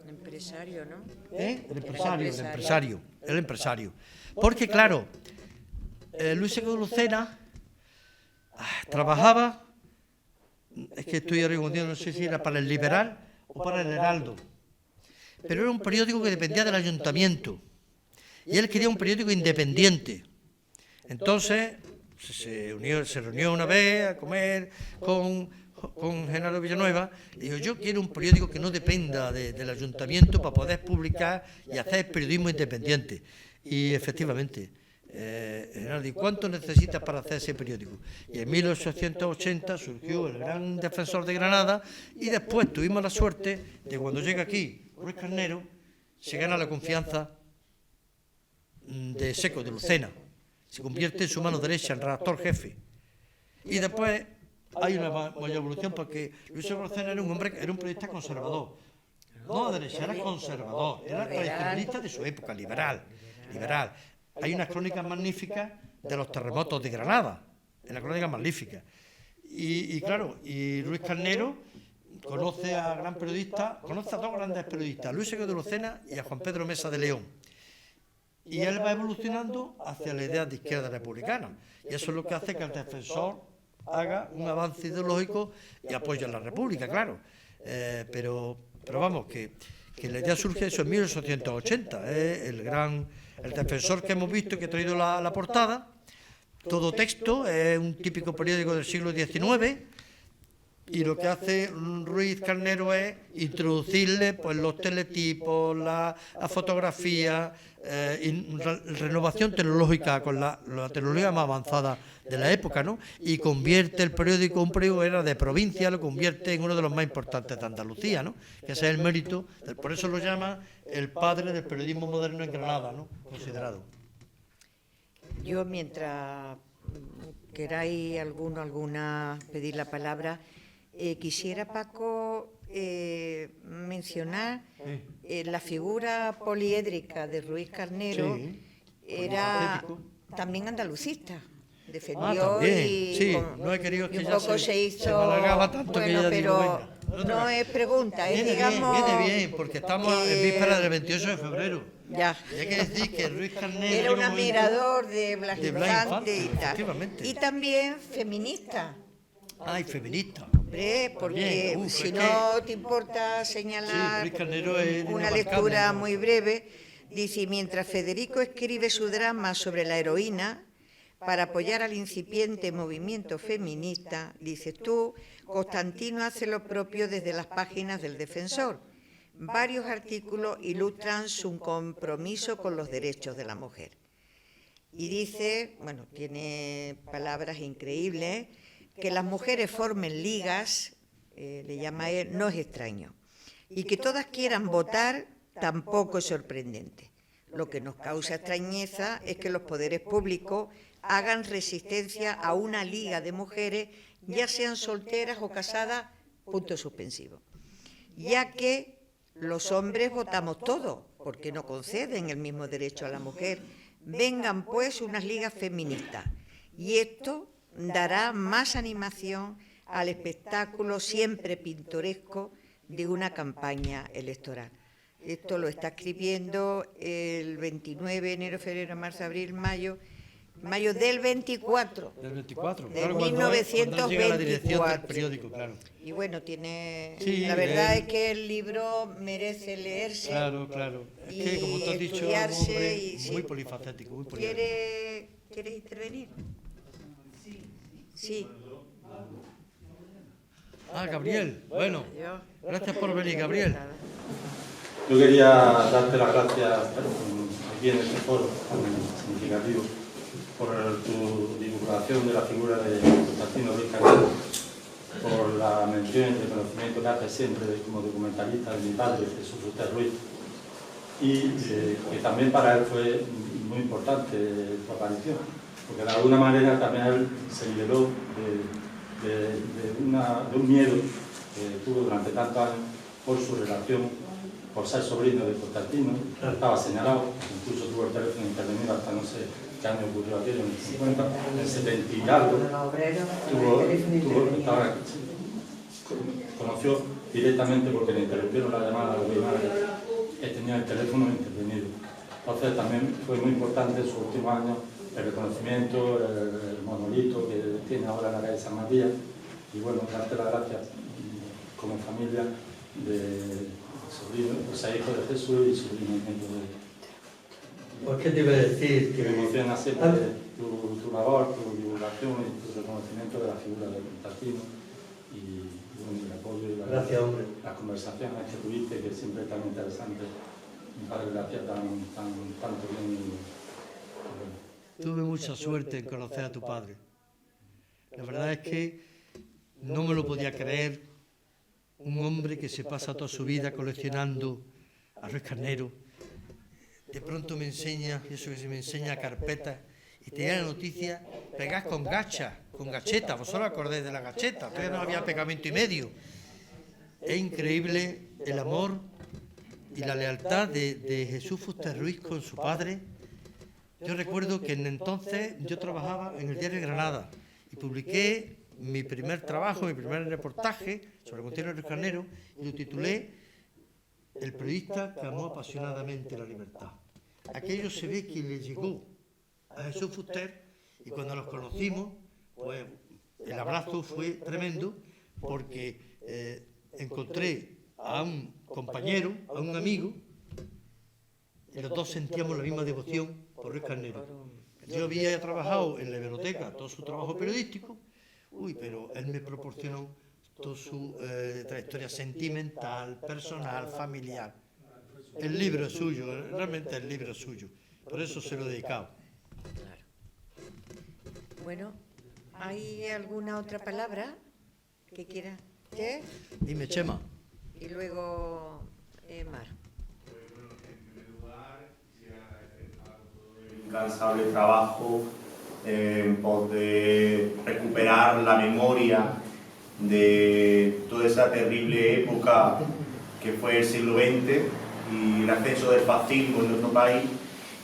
Empresario, ¿no? El empresario. Porque, claro, Luis Seco de Lucena trabajaba, es que estoy ahora confundido, no sé si era para el Liberal o para el Heraldo, pero era un periódico que dependía del ayuntamiento, y él quería un periódico independiente. Entonces se reunió una vez a comer con Genaro Villanueva, y dijo, yo quiero un periódico que no dependa del ayuntamiento para poder publicar y hacer periodismo independiente. Y efectivamente, Genaro dijo, ¿cuánto necesitas para hacer ese periódico? Y en 1880 surgió el gran Defensor de Granada, y después tuvimos la suerte de, cuando llega aquí Ruiz Carnero, se gana la confianza de Seco de Lucena, se convierte en su mano derecha, en redactor jefe. Y después hay una mayor evolución, porque Luis Seco de Lucena era un periodista conservador. No de derecha, era conservador, era tradicionalista de su época, liberal. Hay unas crónicas magníficas de los terremotos de Granada, en la crónica magnífica. Y claro, y Ruiz Carnero conoce a dos grandes periodistas, a Luis Seco de Lucena y a Juan Pedro Mesa de León. Y él va evolucionando hacia la idea de izquierda republicana. Y eso es lo que hace que el Defensor haga un avance ideológico y apoye a la República, claro. Pero vamos, que la idea surge eso en 1880. El Defensor que hemos visto, que he traído la portada, todo texto, es un típico periódico del siglo XIX, y lo que hace Ruiz Carnero es introducirle pues los teletipos, la fotografía, renovación tecnológica con la tecnología más avanzada de la época, ¿no? Y convierte el periódico, un periódico que era de provincia, lo convierte en uno de los más importantes de Andalucía, ¿no? Que ese es el mérito, por eso lo llama el padre del periodismo moderno en Granada, ¿no? Considerado. Yo, mientras queráis alguna pedir la palabra, quisiera, Paco, mencionar la figura poliédrica de Ruiz Carnero. Sí, Era polifacético. también andalucista. Defendió También, y, sí, no he querido que y un ya poco se hizo. se me alargaba tanto que bueno, ya pero digo, venga. no es pregunta, es digamos. Viene bien, porque estamos en víspera del 28 de febrero. Ya. Y hay que decir que Ruiz Carnero Era un como admirador de Blas de Blas Infante y Infante, tal. efectivamente. Y también feminista. Ay, feminista. Hombre, porque Bien, si es no te importa señalar Sí, Ruiz Carnero es una inabarcable, lectura ¿no? muy breve, dice, mientras Federico escribe su drama sobre la heroína, para apoyar al incipiente movimiento feminista, dices tú, Constantino hace lo propio desde las páginas del Defensor. Varios artículos ilustran su compromiso con los derechos de la mujer. Y dice, bueno, tiene palabras increíbles, que las mujeres formen ligas, le llama él, no es extraño. Y que todas quieran votar tampoco es sorprendente. Lo que nos causa extrañeza es que los poderes públicos hagan resistencia a una liga de mujeres, ya sean solteras o casadas, punto suspensivo. Ya que los hombres votamos todos, porque no conceden el mismo derecho a la mujer. Vengan pues unas ligas feministas. Y esto dará más animación al espectáculo siempre pintoresco de una campaña electoral. Esto lo está escribiendo el 29, enero, febrero, marzo, abril, mayo del 24. Del 24, De claro, 1924. cuando llega a la dirección del periódico, claro. Y bueno, tiene. Sí, la verdad es que el libro merece leerse. Claro, claro. Es y que, como tú has dicho, es un estudiarse hombre y, sí. muy polifacético, muy poliédrico. ¿Quieres intervenir? Sí. Ah, Gabriel, bueno, Yo. gracias por venir, Gabriel. Yo quería darte las gracias aquí en este foro tan significativo por tu divulgación de la figura de Constantino Ruiz Carnero, por la mención y reconocimiento que haces siempre como documentalista de mi padre, Jesús Fuster Ruiz, y que también para él fue muy importante tu aparición, porque de alguna manera también él se liberó de un miedo que tuvo durante tantos años por su relación, por ser sobrino de Constantino. Estaba señalado, incluso tuvo el teléfono intervenido hasta no sé qué año ocurrió aquello, en el 50, en el 70 y algo. Conoció directamente porque le interrumpieron la llamada de mi madre, que tenía el teléfono intervenido. Entonces también fue muy importante en sus últimos años el reconocimiento, el monolito que tiene ahora en la calle San Matías, y bueno, darte las gracias como familia de sobrino, o sea, hijo de Jesús y sobrino de... Pues qué te iba a decir, que me emociona siempre tu labor, tu divulgación y tu reconocimiento de la figura de Constantino y bueno, el apoyo y Gracias, hombre. las conversaciones que tuviste, que siempre es tan interesante. Mi padre le hacía tanto bien. Tuve mucha suerte en conocer a tu padre. La verdad es que no me lo podía creer. Un hombre que se pasa toda su vida coleccionando a Ruiz Carnero. De pronto me enseña, eso que se me enseña carpetas, y tenía la noticia pegadas con gacha, con gacheta. Vosotros acordáis de la gacheta, todavía no había pegamento y medio. Es increíble el amor y la lealtad de Jesús Fuster Ruiz con su padre. Yo recuerdo que en entonces yo trabajaba en el diario Granada y publiqué mi primer trabajo, mi primer reportaje sobre Constantino Ruiz Carnero, y lo titulé El periodista que amó apasionadamente la libertad. Aquello se ve que le llegó a Jesús Fuster, y cuando nos conocimos, pues el abrazo fue tremendo, porque encontré a un compañero, a un amigo, y los dos sentíamos la misma devoción por Ruiz Carnero. Yo había trabajado en la biblioteca todo su trabajo periodístico, pero él me proporcionó toda su trayectoria sentimental, personal, familiar. El libro es suyo, realmente el libro es suyo, por eso se lo he dedicado. Claro. Bueno, ¿hay alguna otra palabra que quiera? ¿Qué? Dime, Chema. Y luego Mar. Incansable trabajo en pos de recuperar la memoria de toda esa terrible época que fue el siglo XX y el ascenso del fascismo en nuestro país.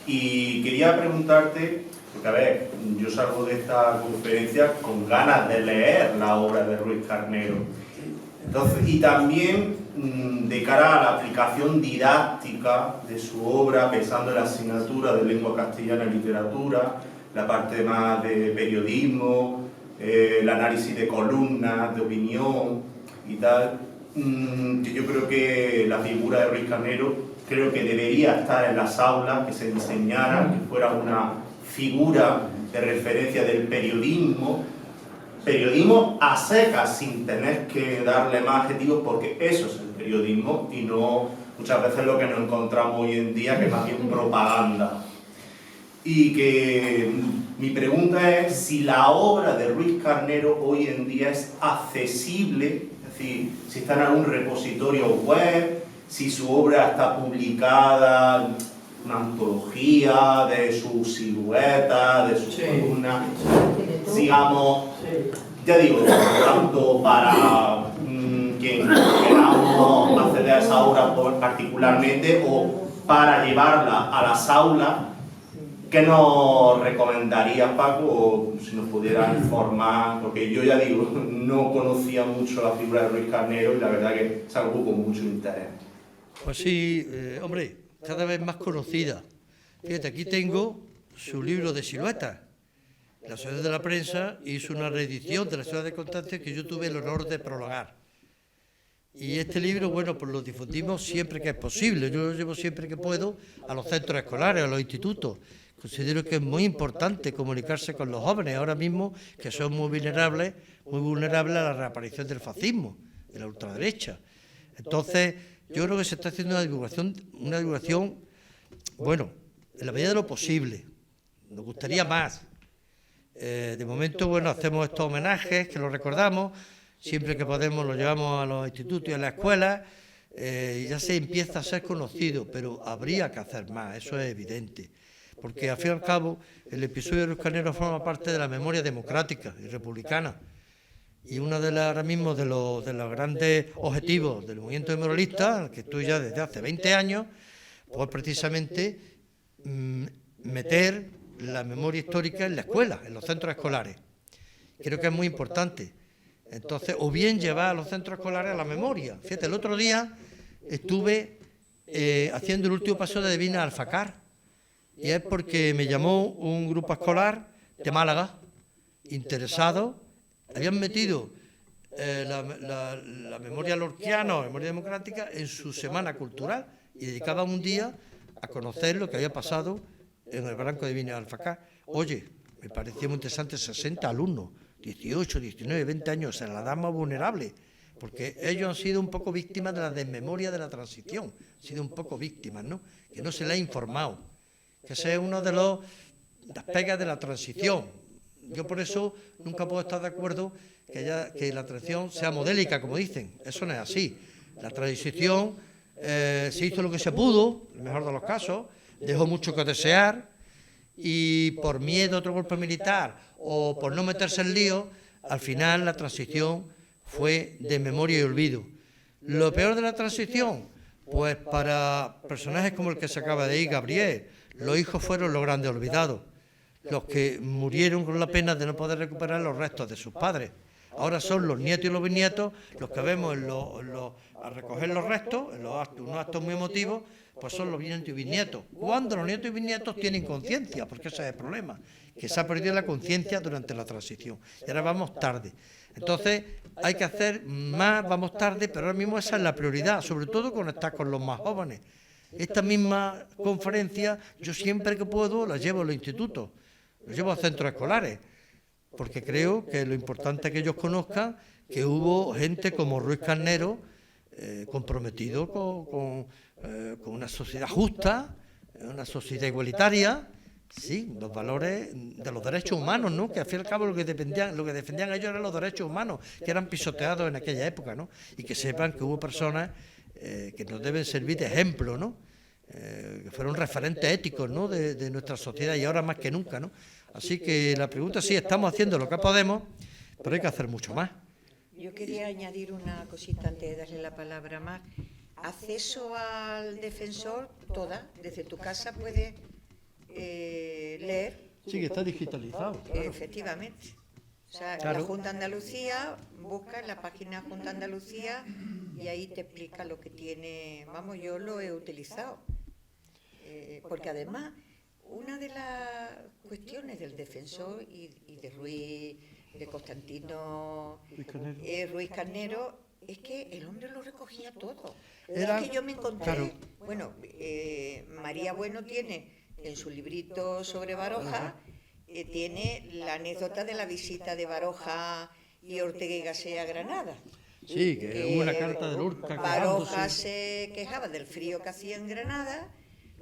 Y quería preguntarte, porque a ver, yo salgo de esta conferencia con ganas de leer la obra de Ruiz Carnero. Entonces, y también de cara a la aplicación didáctica de su obra, pensando en la asignatura de lengua castellana y literatura, la parte más de periodismo, el análisis de columnas, de opinión y tal, que yo creo que la figura de Ruiz Carnero creo que debería estar en las aulas, que se enseñara, que fuera una figura de referencia del periodismo a secas, sin tener que darle más adjetivos, porque eso es el periodismo y no muchas veces lo que nos encontramos hoy en día, que es más bien propaganda. Y que mi pregunta es si la obra de Ruiz Carnero hoy en día es accesible, es decir, si está en algún repositorio web, si su obra está publicada, una antología de su silueta, de sus columnas, digamos, ya digo, tanto para quien queramos acceder a esa obra particularmente o para llevarla a las aulas. ¿Qué nos recomendaría, Paco, si nos pudiera informar? Porque yo ya digo, no conocía mucho la figura de Ruiz Carnero y la verdad que es algo con mucho interés. Pues sí, hombre, cada vez más conocida. Fíjate, aquí tengo su libro de siluetas. La Sociedad de la Prensa hizo una reedición de la Ciudad de Constancia que yo tuve el honor de prologar. Y este libro, bueno, pues lo difundimos siempre que es posible. Yo lo llevo siempre que puedo a los centros escolares, a los institutos. Considero que es muy importante comunicarse con los jóvenes ahora mismo, que son muy vulnerables a la reaparición del fascismo, de la ultraderecha. Entonces, yo creo que se está haciendo una divulgación, bueno, en la medida de lo posible. Nos gustaría más. De momento, bueno, hacemos estos homenajes, que los recordamos, siempre que podemos lo llevamos a los institutos y a las escuelas, y ya se empieza a ser conocido, pero habría que hacer más, eso es evidente. Porque al fin y al cabo el episodio de Ruiz Carnero forma parte de la memoria democrática y republicana. Y uno ahora mismo de los grandes objetivos del movimiento memorialista, que estoy ya desde hace 20 años, pues precisamente meter la memoria histórica en la escuela, en los centros escolares. Creo que es muy importante. Entonces, o bien llevar a los centros escolares a la memoria. Fíjate, el otro día estuve haciendo el último paso de Divina Alfacar. Y es porque me llamó un grupo escolar de Málaga, interesado, habían metido la memoria lorquiana o memoria democrática en su semana cultural y dedicaban un día a conocer lo que había pasado en el Barranco de Divina Alfacar. Oye, me parecía muy interesante, 60 alumnos, 18, 19, 20 años, o sea, la edad más vulnerable, porque ellos han sido un poco víctimas de la desmemoria de la transición, han sido un poco víctimas, ¿no? Que no se les ha informado. Que ese es uno de las pegas de la transición. Yo por eso nunca puedo estar de acuerdo que la transición sea modélica, como dicen. Eso no es así. La transición se hizo lo que se pudo, en el mejor de los casos, dejó mucho que desear y por miedo a otro golpe militar o por no meterse en lío, al final la transición fue de memoria y olvido. Lo peor de la transición, pues para personajes como el que se acaba de ir, Gabriel, los hijos fueron los grandes olvidados, los que murieron con la pena de no poder recuperar los restos de sus padres. Ahora son los nietos y los bisnietos los que vemos a recoger los restos, en unos actos muy emotivos, pues son los nietos y bisnietos. Cuando los nietos y bisnietos tienen conciencia, porque ese es el problema, que se ha perdido la conciencia durante la transición. Y ahora vamos tarde. Entonces hay que hacer más, vamos tarde, pero ahora mismo esa es la prioridad, sobre todo conectar con los más jóvenes. Esta misma conferencia, yo siempre que puedo la llevo a los institutos, la llevo a centros escolares, porque creo que lo importante es que ellos conozcan que hubo gente como Ruiz Carnero comprometido con una sociedad justa, una sociedad igualitaria, sí, los valores de los derechos humanos, ¿no? Que al fin y al cabo lo que defendían ellos eran los derechos humanos, que eran pisoteados en aquella época, ¿no? Y que sepan que hubo personas que nos deben servir de ejemplo, ¿no? Que fueron referentes éticos, ¿no? de nuestra sociedad y ahora más que nunca, ¿no? Así que la pregunta sí, estamos haciendo lo que podemos, pero hay que hacer mucho más. Yo quería añadir una cosita antes de darle la palabra a Mar. Acceso al defensor, toda, desde tu casa puedes leer. Sí, que está digitalizado. Claro. Efectivamente. O sea, Claro. la Junta de Andalucía, busca en la página Junta de Andalucía y ahí te explica lo que tiene. Vamos, yo lo he utilizado. Porque además, una de las cuestiones del defensor y de Ruiz, de Constantino Ruiz Carnero, es que el hombre lo recogía todo. Era- Es que yo me encontré, claro. bueno, María Bueno tiene en su librito sobre Baroja, tiene la anécdota de la visita de Baroja y Ortega y Gasset a Granada. Sí, que hubo una carta de Lorca Baroja quejándose. se quejaba del frío que hacía en Granada,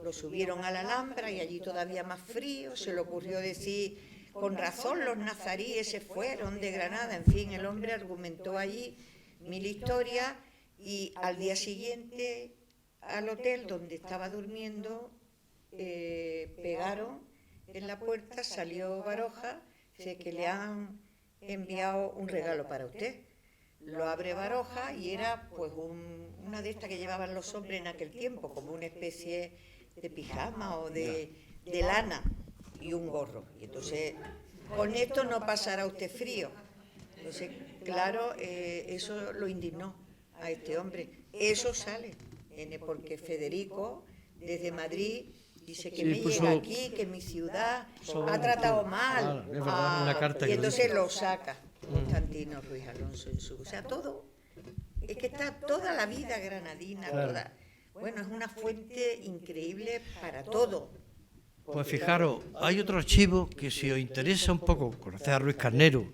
lo subieron a la Alhambra y allí todavía más frío, se le ocurrió decir, con razón los nazaríes se fueron de Granada, en fin, el hombre argumentó allí 1000 historias y al día siguiente al hotel donde estaba durmiendo pegaron en la puerta, salió Baroja, dice que le han enviado un regalo para usted. Lo abre Baroja y era pues una de estas que llevaban los hombres en aquel tiempo, como una especie de pijama o de lana y un gorro. Y entonces, con esto no pasará usted frío. Entonces, claro, eso lo indignó a este hombre. Eso sale, porque Federico, desde Madrid, dice que Sí, me puso- llega aquí, que mi ciudad sobre ha tratado todo. mal. Es verdad, una carta y que lo entonces dice. lo saca Constantino Ruiz Alonso en su... O sea, todo, es que está toda la vida granadina, Claro. toda... Bueno, es una fuente increíble para todo. Pues fijaros, hay otro archivo que si os interesa un poco conocer a Ruiz Carnero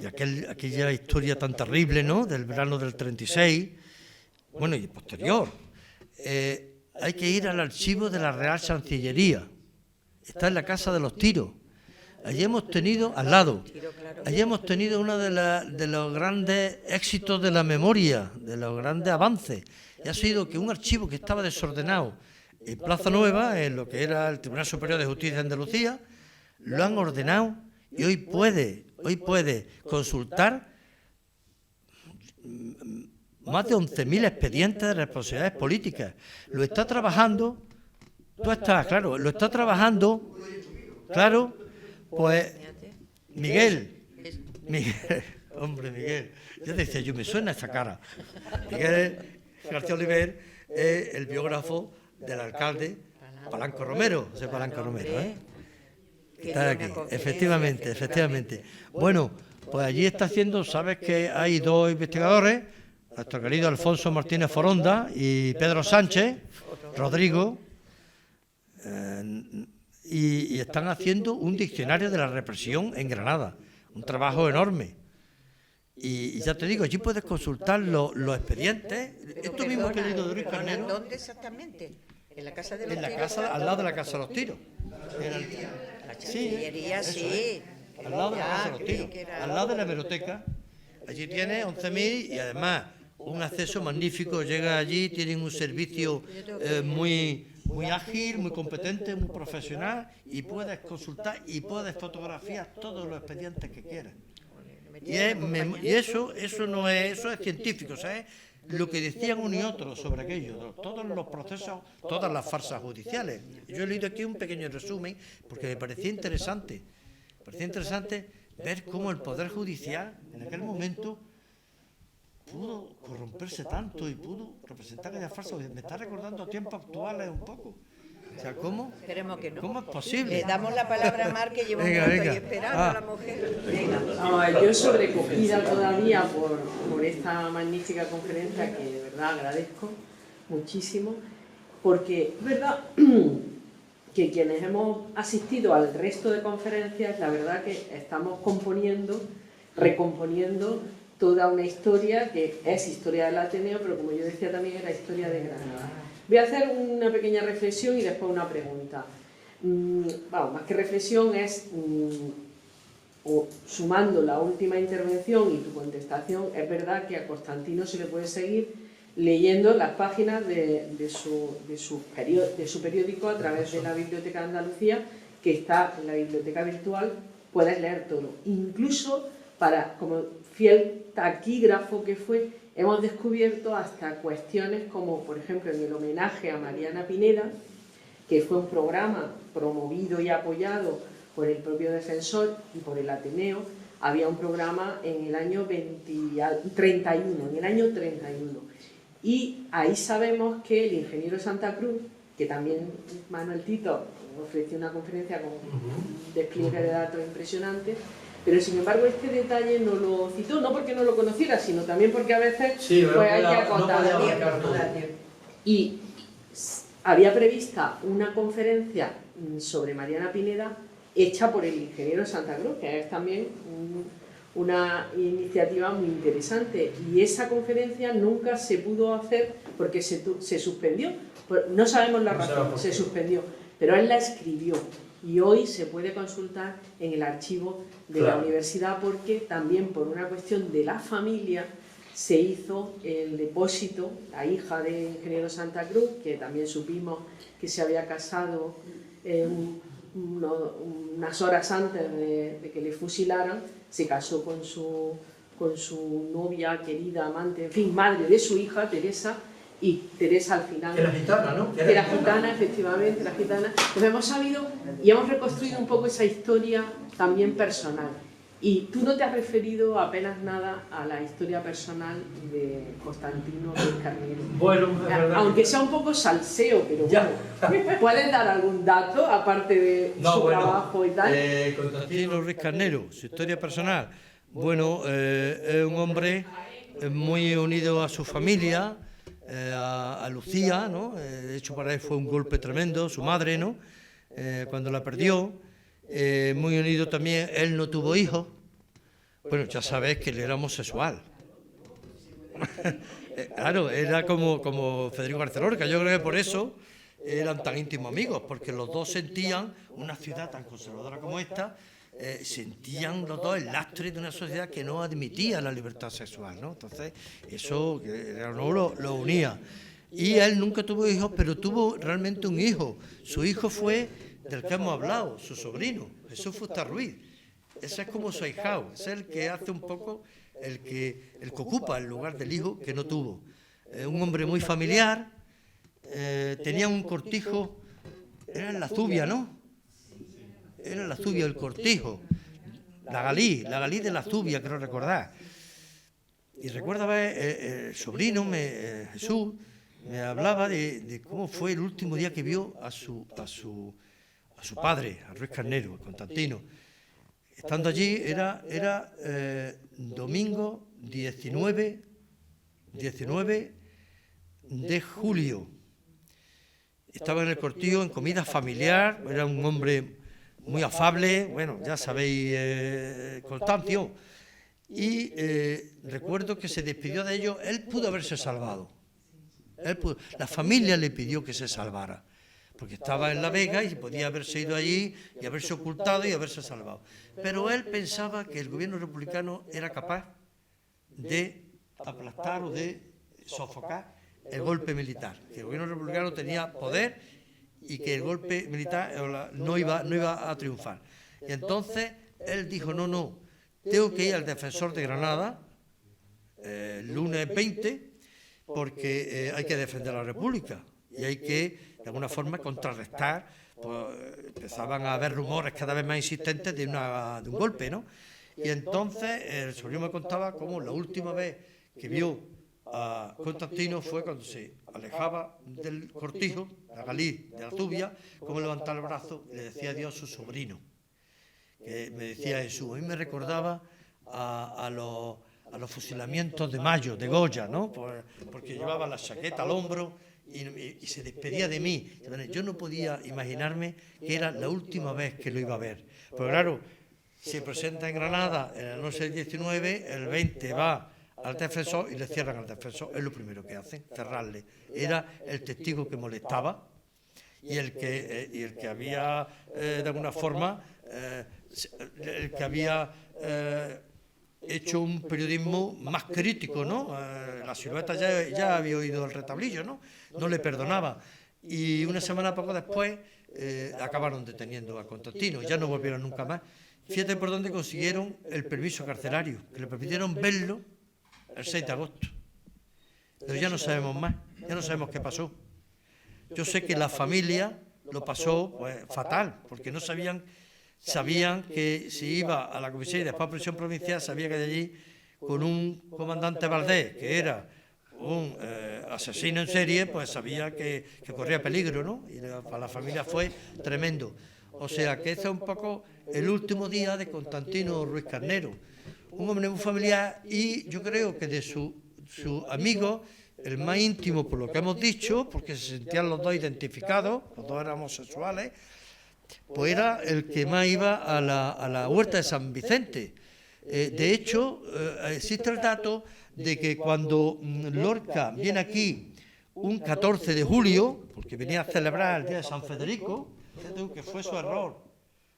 y aquella historia tan terrible, ¿no?, del verano del 36, bueno, y posterior, hay que ir al archivo de la Real Chancillería. Está en la Casa de los Tiros. Allí hemos tenido, al lado, allí hemos tenido uno de los grandes éxitos de la memoria, de los grandes avances. Y ha sido que un archivo que estaba desordenado en Plaza Nueva, en lo que era el Tribunal Superior de Justicia de Andalucía, lo han ordenado y hoy puede consultar más de 11.000 expedientes de responsabilidades políticas. Lo está trabajando, tú estás, claro, lo está trabajando, claro, pues Miguel, hombre Miguel, yo decía, yo me suena esa cara. Miguel García Oliver es el biógrafo del alcalde Palanco Romero, José Palanco Romero, ¿eh? Está aquí, efectivamente. Bueno, pues allí está haciendo, sabes que hay dos investigadores, nuestro querido Alfonso Martínez Foronda y Pedro Sánchez, Rodrigo, y están haciendo un diccionario de la represión en Granada, un trabajo enorme. Y ya te digo, allí puedes consultar los expedientes. Esto mismo que he leído de Ruiz Carnero. ¿Dónde exactamente? En la Casa de los En la Tiros. casa, al lado de la Casa de los Tiros. La Chancillería, sí. Al lado de la Ya, Casa de los creí Tiros, que era- al lado de la hemeroteca. Allí tiene 11.000 y además un acceso magnífico. Llega allí, tienen un servicio muy ágil, muy competente, muy profesional y puedes consultar y puedes fotografiar todos los expedientes que quieras. Y eso no es, eso es científico, ¿sabes? Lo que decían uno y otro sobre aquello, todos los procesos, todas las farsas judiciales. Yo he leído aquí un pequeño resumen porque me parecía interesante ver cómo el Poder Judicial en aquel momento pudo corromperse tanto y pudo representar aquellas farsas. Me está recordando tiempos actuales un poco. O sea, ¿cómo? Esperemos que no. ¿Cómo es posible? Le damos la palabra a Mar, que lleva un Venga, rato venga. ahí esperando Ah. a la mujer. Venga. Vamos a ver, yo sobrecogida todavía por esta magnífica conferencia que de verdad agradezco muchísimo, porque es verdad que quienes hemos asistido al resto de conferencias, la verdad que estamos recomponiendo toda una historia que es historia del Ateneo, pero como yo decía también era historia de Granada. Voy a hacer una pequeña reflexión y después una pregunta. Vamos, más que reflexión es, sumando la última intervención y tu contestación, es verdad que a Constantino se le puede seguir leyendo las páginas de su periódico a través de la Biblioteca de Andalucía, que está en la biblioteca virtual, puedes leer todo. Incluso para, como fiel taquígrafo que fue, hemos descubierto hasta cuestiones como, por ejemplo, en el homenaje a Mariana Pineda, que fue un programa promovido y apoyado por el propio defensor y por el Ateneo. Había un programa en el año 31, y ahí sabemos que el ingeniero Santa Cruz, que también Manuel Tito ofreció una conferencia con un despliegue de datos impresionante, pero sin embargo este detalle no lo citó, no porque no lo conociera, sino también porque a veces pues, hay que acotar. Y había prevista una conferencia sobre Mariana Pineda hecha por el ingeniero Santa Cruz, que es también una iniciativa muy interesante, y esa conferencia nunca se pudo hacer porque se suspendió, no sabemos la razón, se suspendió, pero él la escribió y hoy se puede consultar en el archivo de la universidad, porque también por una cuestión de la familia se hizo el depósito. La hija del ingeniero Santa Cruz, que también supimos que se había casado unas horas antes de que le fusilaran, se casó con su novia, querida, amante, en fin, madre de su hija, Teresa, y Teresa al final... Era gitana, ¿no? Era gitana, efectivamente, era gitana. Pues hemos sabido y hemos reconstruido un poco esa historia también personal. Y tú no te has referido apenas nada a la historia personal de Constantino Ruiz Carnero. Bueno, es verdad. Aunque sea un poco salseo, pero bueno, ¿puedes dar algún dato aparte de su trabajo y tal? Constantino Ruiz Carnero, su historia personal. Bueno, es un hombre muy unido a su familia, a Lucía, ¿no? De hecho, para él fue un golpe tremendo, su madre, ¿no? Cuando la perdió. Muy unido también, él no tuvo hijos. Bueno, ya sabes que él era homosexual. Claro, era como Federico García Lorca. Yo creo que por eso eran tan íntimos amigos, porque los dos sentían, una ciudad tan conservadora como esta, sentían los dos el lastre de una sociedad que no admitía la libertad sexual, ¿no? Entonces, eso lo unía. Y él nunca tuvo hijos, pero tuvo realmente un hijo. Su hijo fue del que hemos hablado, su sobrino, Jesús Fuster Ruiz. Ese es como su ahijado, es el que hace un poco, el que ocupa el lugar del hijo que no tuvo. Un hombre muy familiar, tenía un cortijo, era en la Zubia, ¿no? Era en la Zubia el cortijo, la Galí de la Zubia, creo recordar. Y recuerda ver, el sobrino, Jesús, me hablaba de cómo fue el último día que vio a su padre, a Ruiz Carnero, a Constantino. Estando allí, era domingo 19 de julio. Estaba en el cortijo, en comida familiar, era un hombre muy afable, bueno, ya sabéis, Constancio. Y recuerdo que se despidió de ellos, él pudo haberse salvado. La familia le pidió que se salvara, porque estaba en La Vega y podía haberse ido allí y haberse ocultado y haberse salvado. Pero él pensaba que el gobierno republicano era capaz de aplastar o de sofocar el golpe militar, que el gobierno republicano tenía poder y que el golpe militar no iba a triunfar. Y entonces él dijo, no, tengo que ir al defensor de Granada, el lunes 20, porque hay que defender la República y hay que, de alguna forma, contrarrestar. Pues, empezaban a haber rumores cada vez más insistentes de un golpe, ¿no? Y entonces el sobrino me contaba cómo la última vez que vio a Constantino fue cuando se alejaba del cortijo, la Galí, de la Zubia, cómo levantaba el brazo y le decía adiós a su sobrino, que me decía Jesús. A mí me recordaba a los fusilamientos de Mayo, de Goya, ¿no? Porque llevaba la chaqueta al hombro y se despedía de mí. Yo no podía imaginarme que era la última vez que lo iba a ver. Pero claro, se presenta en Granada en la noche del 19, el 20 va al defensor y le cierran al defensor. Es lo primero que hacen, cerrarle. Era el testigo que molestaba y el que había, de alguna forma, el que había hecho un periodismo más crítico, ¿no? La Silueta ya había oído el retablillo, ¿no? No le perdonaba. Y una semana poco después acabaron deteniendo a Constantino, ya no volvieron nunca más. fíjate por dónde consiguieron el permiso carcelario, que le permitieron verlo el 6 de agosto. Pero ya no sabemos más, ya no sabemos qué pasó. Yo sé que la familia lo pasó pues, fatal, porque no sabían que si iba a la comisaría y después a prisión provincial, sabía que de allí, con un comandante Valdés, que era un asesino en serie, pues sabía que corría peligro, ¿no? Y para la familia fue tremendo. O sea, que ese es un poco el último día de Constantino Ruiz Carnero, un hombre muy familiar y yo creo que de su amigo, el más íntimo por lo que hemos dicho, porque se sentían los dos identificados, los dos eran homosexuales, pues era el que más iba a la huerta de San Vicente. De hecho, existe el dato de que cuando Lorca viene aquí un 14 de julio, porque venía a celebrar el día de San Federico, que fue su error.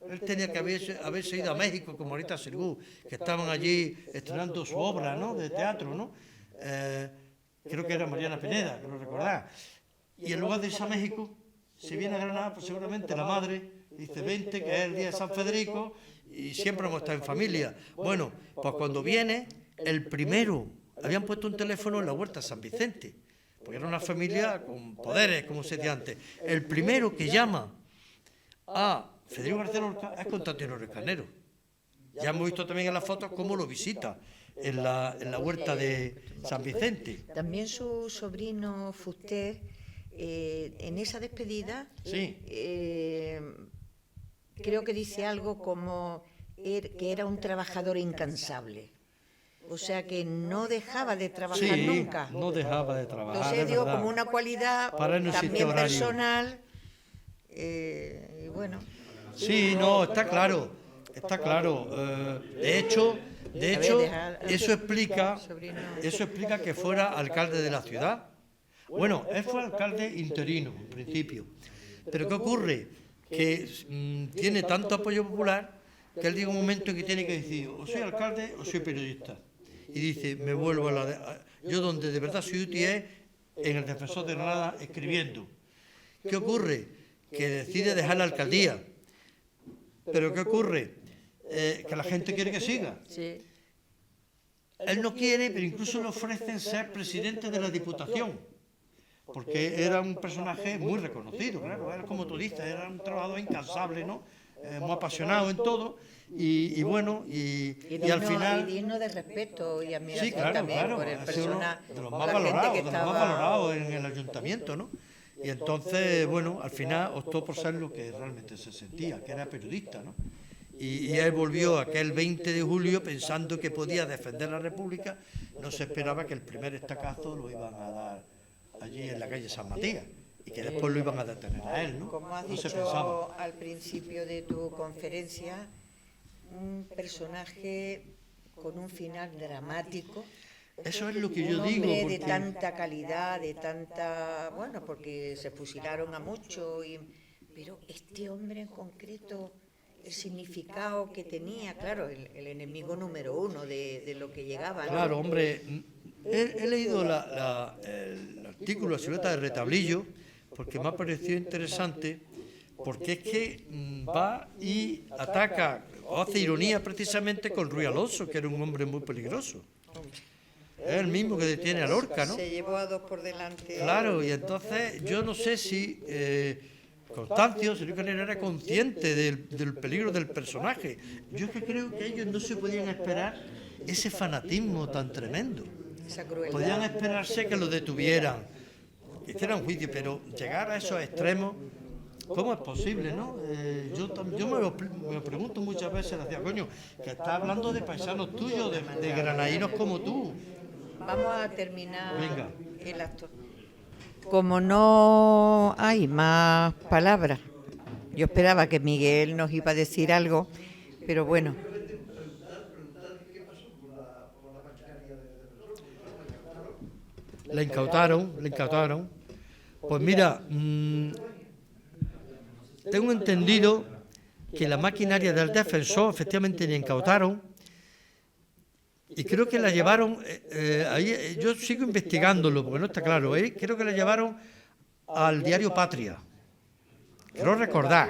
Él tenía que haberse ido a México, como ahorita Sirgú, que estaban allí estrenando su obra, ¿no?, de teatro, ¿no? Creo que era Mariana Pineda, creo recordar. Y en lugar de irse a México, se viene a Granada, pues seguramente la madre dice, vente, que es el día de San Federico, y siempre hemos estado en familia. Bueno, pues cuando viene, el primero, habían puesto un teléfono en la huerta de San Vicente, porque era una familia con poderes, como se decía antes. El primero que llama a Federico García Lorca es Constantino Ruiz Carnero. Ya hemos visto también en las fotos cómo lo visita en la huerta de San Vicente. También su sobrino Fuster, en esa despedida, Sí. Creo que dice algo como que era un trabajador incansable. O sea, que no dejaba de trabajar nunca. No dejaba de trabajar. Entonces, digo, como una cualidad Para él no existe también horario. personal. Y bueno. Sí, no, está claro, está claro. De hecho, eso explica que fuera alcalde de la ciudad. Bueno, él fue alcalde interino, en principio. Pero ¿qué ocurre? Que tiene tanto apoyo popular que él llega un momento en que tiene que decir, o soy alcalde o soy periodista. Y dice, me vuelvo yo donde de verdad soy útil es en el Defensor de Granada escribiendo. ¿Qué ocurre? Que decide dejar la alcaldía. Pero ¿qué ocurre? Que la gente quiere que siga. Sí. Él no quiere, pero incluso le ofrecen ser presidente de la Diputación, porque era un personaje muy reconocido, claro, era como tú dices, era un trabajador incansable, ¿no? Muy apasionado en todo, y bueno, y al final... Y digno de respeto y admiración, Sí, claro, también claro, por el ha sido uno personaje, de los por más la gente valorados, que de los más estaba... valorados en el ayuntamiento, ¿no? Y entonces, bueno, al final optó por ser lo que realmente se sentía, que era periodista, ¿no? Y él volvió aquel 20 de julio pensando que podía defender la República, no se esperaba que el primer estacazo lo iban a dar allí en la calle San Matías y que después lo iban a detener a él, ¿no? Como has No se dicho pensaba. al principio de tu conferencia, un personaje con un final dramático. Eso es lo que yo Un digo. hombre Porque... de tanta calidad, de tanta... Bueno, porque se fusilaron a muchos, pero este hombre en concreto, el significado que tenía, claro, el enemigo número uno de lo que llegaba, ¿no? Claro, hombre, he leído el artículo, la silueta de Retablillo, porque me ha parecido interesante, porque es que va y ataca, o hace ironía precisamente con Ruy Alonso, que era un hombre muy peligroso. Es el mismo que detiene a Lorca, ¿no? Se llevó a dos por delante. Claro, y entonces yo no sé si Constancio Carnero era consciente del peligro del personaje. Yo es que creo que ellos no se podían esperar ese fanatismo tan tremendo. Esa crueldad. Podían esperarse que lo detuvieran, que hicieran juicio, pero llegar a esos extremos, ¿cómo es posible, no? Yo me lo pregunto muchas veces, decía, coño, que estás hablando de paisanos tuyos, de granadinos como tú. Vamos a terminar Venga. el acto. Como no hay más palabras, yo esperaba que Miguel nos iba a decir algo, pero bueno. Le incautaron. Pues mira, tengo entendido que la maquinaria del defensor efectivamente le incautaron y creo que la llevaron, ahí, yo sigo investigándolo porque no está claro, creo que la llevaron al diario Patria, creo recordar,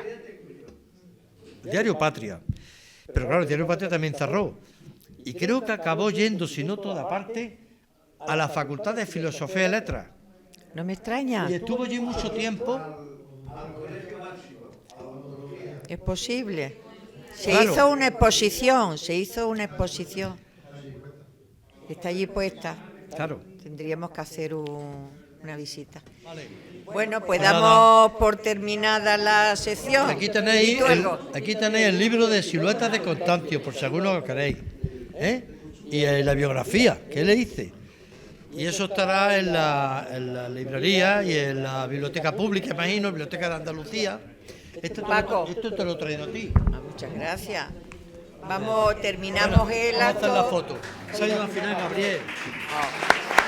el diario Patria. pero claro, el Diario Patria también cerró. Y creo que acabó yendo, si no toda parte, a la Facultad de Filosofía y Letras. No me extraña. Y estuvo allí mucho tiempo. Es posible. Se Claro. hizo una exposición, Está allí puesta. Claro. Tendríamos que hacer una visita. Vale. Bueno, pues Nada. damos por terminada la sección. Aquí tenéis, ¿Y tú algo? aquí tenéis el libro de Siluetas de Constancio, por si alguno lo queréis. Y la biografía, ¿qué le hice? Y eso estará en la librería y en la biblioteca pública, imagino, Biblioteca de Andalucía. Paco. Esto te lo traigo a ti. Muchas gracias. Vamos, terminamos el Vamos a hacer acto. la foto. Se ha ido al final Gabriel. Ah.